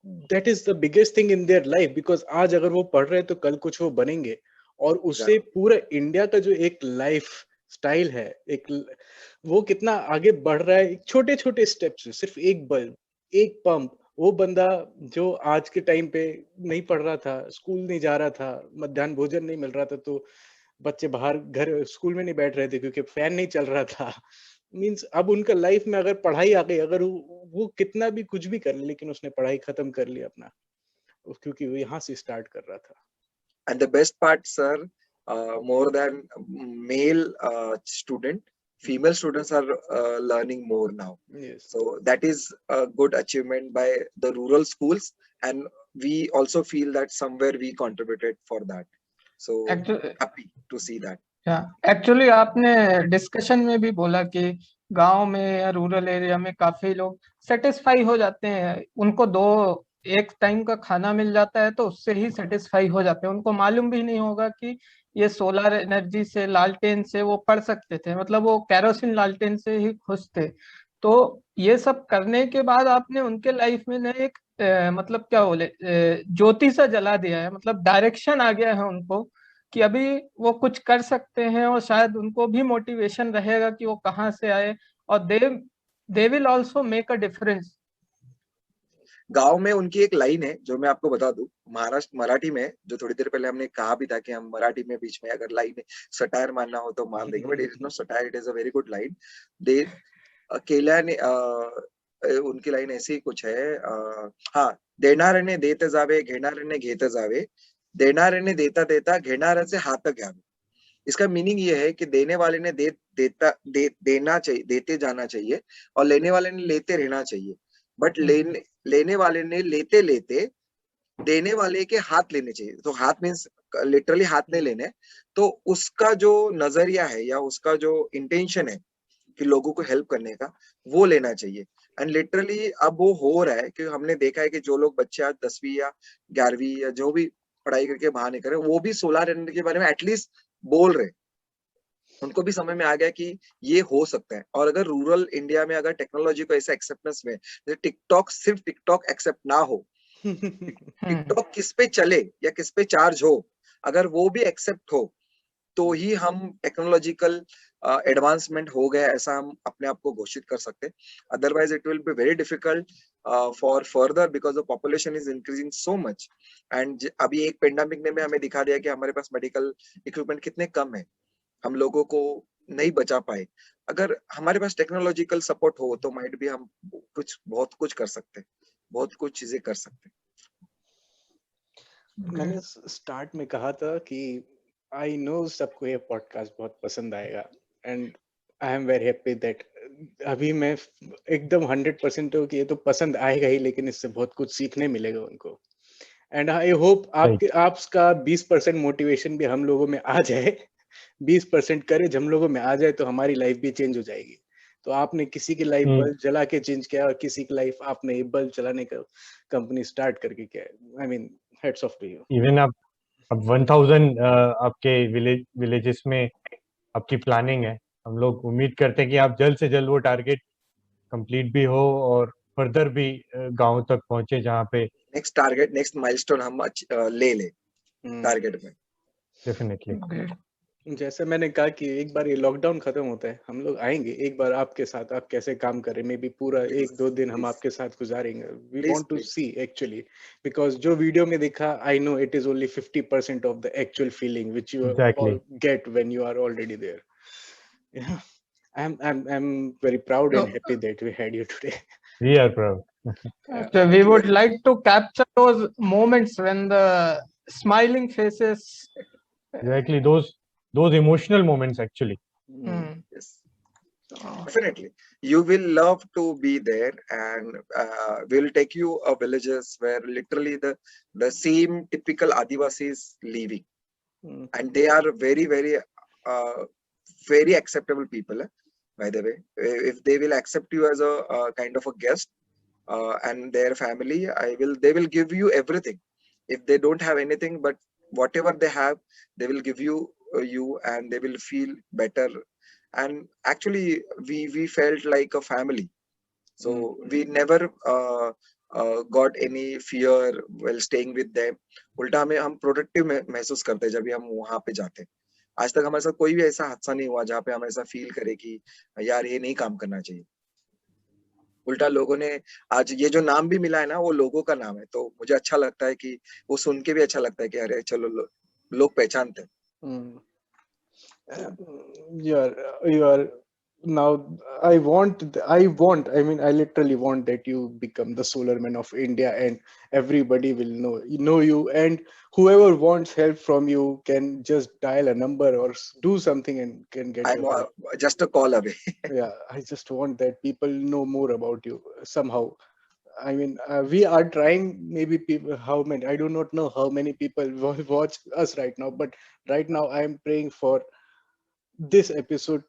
that is the biggest thing in their life. Because आज अगर वो पढ़ रहे हैं तो कल कुछ वो बनेंगे, और उससे पूरा इंडिया का जो एक लाइफ स्टाइल है, वो कितना आगे बढ़ रहा है छोटे छोटे स्टेप से. सिर्फ एक बल्ब, एक पंप. वो बंदा जो आज के टाइम पे नहीं पढ़ रहा था, स्कूल नहीं जा रहा था, मध्याह्न भोजन नहीं मिल रहा था, तो बच्चे बाहर घर स्कूल में नहीं बैठ रहे थे क्योंकि फैन नहीं चल रहा था. मींस अब उनका लाइफ में अगर पढ़ाई आ गई, अगर वो कितना भी कुछ भी कर ले, लेकिन उसने पढ़ाई खत्म कर ली अपना, क्योंकि वो यहाँ से स्टार्ट कर रहा था. And the best part, sir, more than male student, female students are learning more now. Yes. So that is a good achievement by the rural schools, and we also feel that somewhere we contributed for that. So happy to see that. Actually आपने discussion में भी बोला कि गांव में या rural area में काफी लोग सेटिस्फाई हो जाते हैं, उनको एक टाइम का खाना मिल जाता है तो उससे ही सेटिस्फाई हो जाते हैं. उनको मालूम भी नहीं होगा कि ये सोलर एनर्जी से, लालटेन से वो पढ़ सकते थे, मतलब वो कैरोसिन लालटेन से ही खुश थे. तो ये सब करने के बाद आपने उनके लाइफ में एक मतलब क्या बोले, ज्योति सा जला दिया है, मतलब डायरेक्शन आ गया है उनको कि अभी वो कुछ कर सकते हैं, और शायद उनको भी मोटिवेशन रहेगा कि वो कहाँ से आए, और they will also make a difference. गांव में उनकी एक लाइन है जो मैं आपको बता दूं, महाराष्ट्र मराठी में, जो थोड़ी देर पहले हमने कहा भी था कि हम मराठी में बीच में अगर लाइन सटायर मानना हो तो मान देंगे, but it is not satire, it is a very good line. दे केल्याने उनकी लाइन ऐसी कुछ है, हाँ, देणाऱ्याने देत जावे, घेणाऱ्याने घेत जावे, देणाऱ्याने देता देता घेणाऱ्याचे हात घ्यावे. इसका मीनिंग ये है कि देने वाले ने देना चाहिए, देते जाना चाहिए, और लेने वाले ने लेते रहना चाहिए. बट लेने वाले ने लेते लेते देने वाले के हाथ लेने चाहिए. तो हाथ मीन्स लिटरली हाथ नहीं लेने. तो उसका जो नजरिया है या उसका जो इंटेंशन है कि लोगों को हेल्प करने का, वो लेना चाहिए. एंड लिटरली अब वो हो रहा है कि हमने देखा है कि जो लोग बच्चे आज 10वीं या 11वीं या जो भी पढ़ाई करके बाहर निकल रहे हैं, वो भी सोलर एनर्जी के बारे में एटलीस्ट बोल रहे. उनको भी समझ में आ गया कि ये हो सकता है. और अगर रूरल इंडिया में अगर टेक्नोलॉजी को ऐसा एक्सेप्टेंस में, जैसे टिकटॉक, सिर्फ टिकटॉक एक्सेप्ट ना हो, टिकटॉक किस पे चले या किस पे चार्ज हो, अगर वो भी एक्सेप्ट हो, तो ही हम टेक्नोलॉजिकल एडवांसमेंट हो गया ऐसा हम अपने आप को घोषित कर सकते. Otherwise it will be very difficult for further because the population is increasing so much. And अभी एक पेंडेमिक ने भी हमें दिखा दिया कि हमारे पास मेडिकल इक्विपमेंट कितने कम है, हम लोगों को नहीं बचा पाए. अगर हमारे पास टेक्नोलॉजिकल सपोर्ट हो तो माइट भी हम बहुत कुछ कर सकते, बहुत कुछ चीजें कर सकते. मैंने स्टार्ट में कहा था कि आई नो सबको ये पॉडकास्ट बहुत पसंद आएगा, and I am very happy that अभी मैं एकदम 100% हूँ कि ये तो पसंद आएगा ही, लेकिन इससे बहुत कुछ सीखने मिलेगा उनको. एंड आई होप आपका 20% मोटिवेशन भी हम लोगों में आ जाए. 20% करेज हम लोगों में आ जाए तो हमारी लाइफ भी चेंज हो जाएगी. तो आपने किसी की लाइफ बल्ब जला के चेंज किया, और किसी की लाइफ आपने बल्ब चलाने का कंपनी स्टार्ट करके किया. I mean heads off to you. Even अब 1000 आपके विलेजेस में आपकी प्लानिंग है. हम लोग उम्मीद करते हैं कि आप जल्द से जल्द वो टारगेट कंप्लीट भी हो और फर्दर भी गांव तक पहुंचे जहाँ पे नेक्स्ट टारगेट, नेक्स्ट माइलस्टोन हम ले टारगेट में. डेफिनेटली. जैसे मैंने कहा कि एक बार ये लॉकडाउन खत्म होता है, हम लोग आएंगे एक बार आपके साथ, आप कैसे काम कर रहे हैं. मे बी पूरा 1-2 दिन हम आपके साथ गुजारेंगे. We want to see actually, because जो वीडियो में देखा, I know it is only 50% of the actual feeling which you all get when you are already there. Yeah, I'm very proud and happy that we had you today. We are proud. So we would like to capture those moments when the smiling faces. Exactly, those emotional moments actually. Yes, definitely. You will love to be there, and we'll take you a villages where literally the same typical Adivasis living, and they are very very acceptable people. By the way, if they will accept you as a kind of a guest, and their family, they will give you everything. If they don't have anything, but whatever they have, they will give you and they will feel better. And actually we felt like a family, so we never got any fear while staying with them. उल्टा हम productive महसूस करते जब भी हम वहां पे जाते. आज तक हमारे साथ कोई भी ऐसा हादसा नहीं हुआ जहाँ पे हम ऐसा फील करें कि यार ये नहीं काम करना चाहिए. उल्टा लोगों ने आज ये जो नाम भी मिला है ना, वो लोगों का नाम है. तो मुझे अच्छा लगता है कि वो सुन के भी अच्छा लगता है कि अरे चलो लोग पहचानते हैं. You are now. I mean, I literally want that you become the solar man of India, and everybody will know you, and whoever wants help from you can just dial a number or do something and can get I'm just a call away. Yeah, I just want that people know more about you somehow. I mean, we are trying. Maybe people, how many? I do not know how many people watch us right now, but right now I am praying for this episode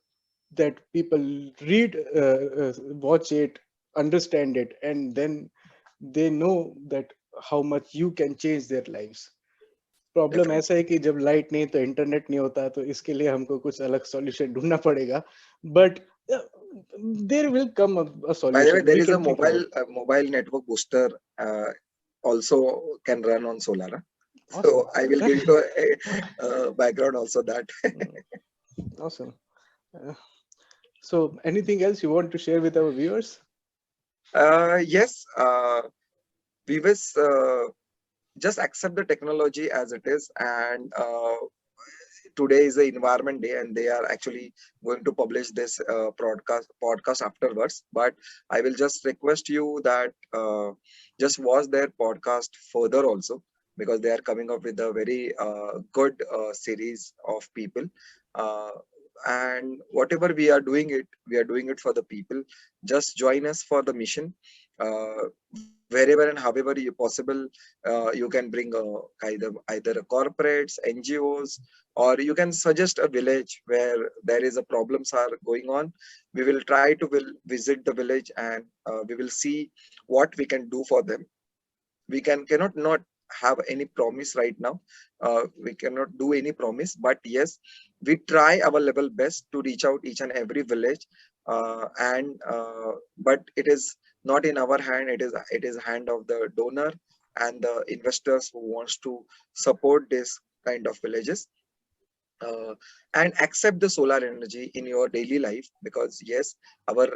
that people read, watch it, understand it, and then they know that how much you can change their lives. Problem ऐसा है कि जब light नहीं तो internet नहीं होता, तो इसके लिए हमको कुछ अलग सॉल्यूशन ढूंढना पड़ेगा. But there will come a solution. By the way, there is a mobile network booster also can run on solar. Awesome. So I will give you a background also that. Awesome. So anything else you want to share with our viewers? Yes, viewers, just accept the technology as it is, and today is the Environment Day, and they are actually going to publish this podcast afterwards. But I will just request you that just watch their podcast further also, because they are coming up with a very good series of people. And whatever we are doing it for the people. Just join us for the mission. Wherever and however you possible, you can bring either a corporates, NGOs, or you can suggest a village where there is a problems are going on. We will try to visit the village, and we will see what we can do for them. We cannot not have any promise right now. We cannot do any promise, but yes, we try our level best to reach out each and every village. But it is not in our hand. It is hand of the donor and the investors who wants to support this kind of villages. And accept the solar energy in your daily life, because yes, our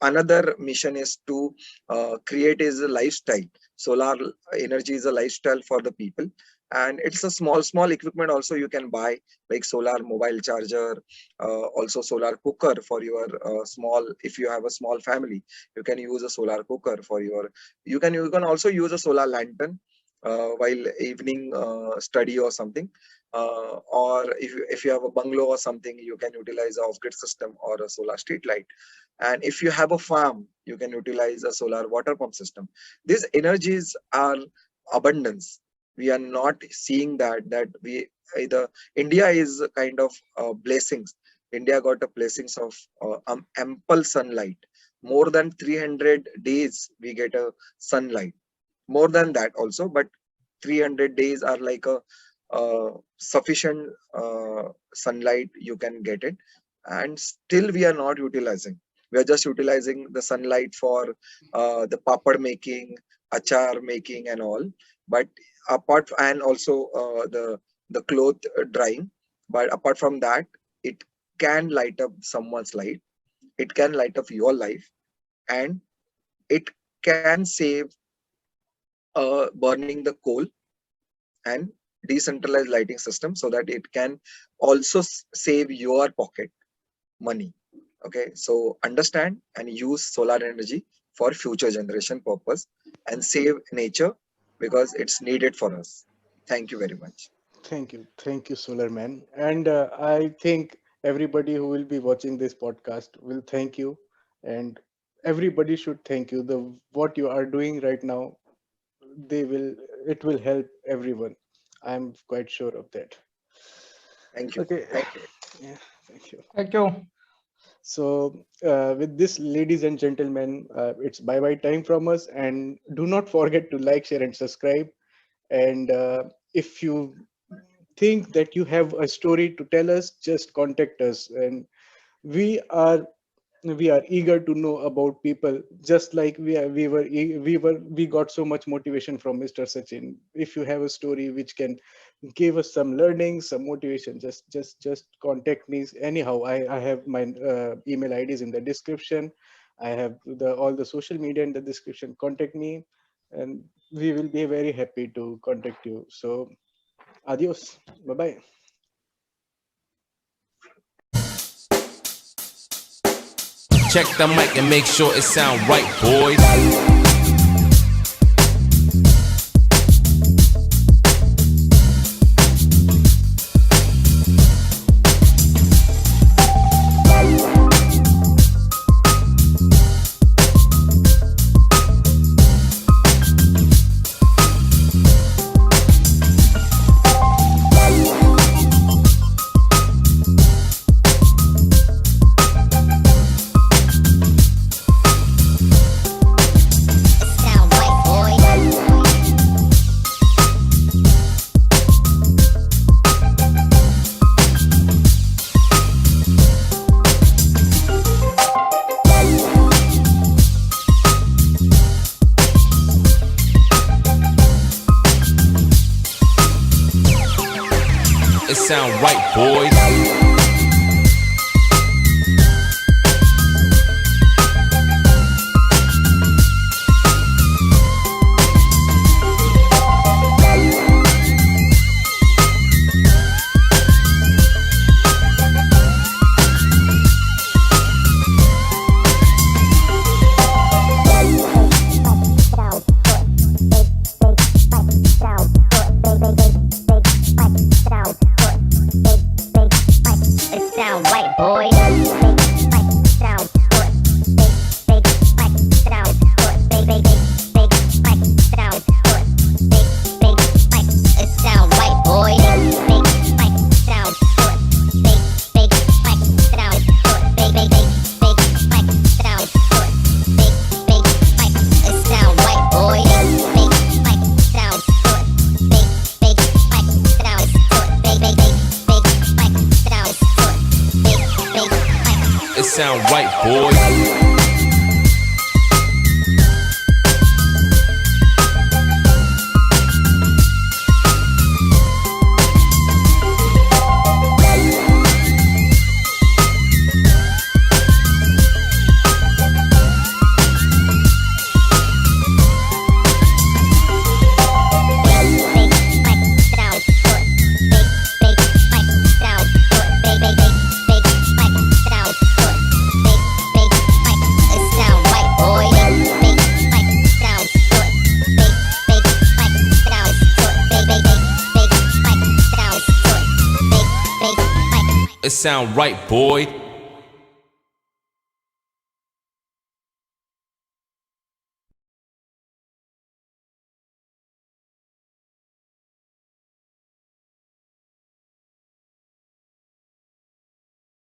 another mission is to create is a lifestyle. Solar energy is a lifestyle for the people, and it's a small equipment also you can buy, like solar mobile charger, also solar cooker for your small, if you have a small family, you can use a solar cooker for your, you can also use a solar lantern while evening study or something, or if you have a bungalow or something, you can utilize a off-grid system or a solar street light. And if you have a farm, you can utilize a solar water pump system. These energies are abundance. We are not seeing that we either, India is kind of blessings. India got a blessings of ample sunlight. More than 300 days we get a sunlight. More than that also, but 300 days are like a sufficient sunlight you can get it, and still we are not utilizing. We are just utilizing the sunlight for the papad making, achar making and all, but apart, and also the cloth drying. But apart from that, it can light up someone's life, it can light up your life, and it can save burning the coal and decentralized lighting system, so that it can also save your pocket money. Okay, so understand and use solar energy for future generation purpose and save nature, because it's needed for us. Thank you very much. Thank you, Solar Man. And I think everybody who will be watching this podcast will thank you, and everybody should thank you. What you are doing right now, it will help everyone. I'm quite sure of that. Thank you. Okay. Thank you. Yeah, thank you. Thank you. So with this, ladies and gentlemen, it's bye-bye time from us, and do not forget to like, share and subscribe. And if you think that you have a story to tell us, just contact us, and we are eager to know about people, just like we got so much motivation from Mr. Sachin. If you have a story which can give us some learning, some motivation, just contact me. Anyhow, I have my email IDs in the description. I have all the social media in the description. Contact me, and we will be very happy to contact you. So adios, bye bye. Check the mic and make sure it sound right, boys. It sound right, boys. sound right, boy. It sound right, boy.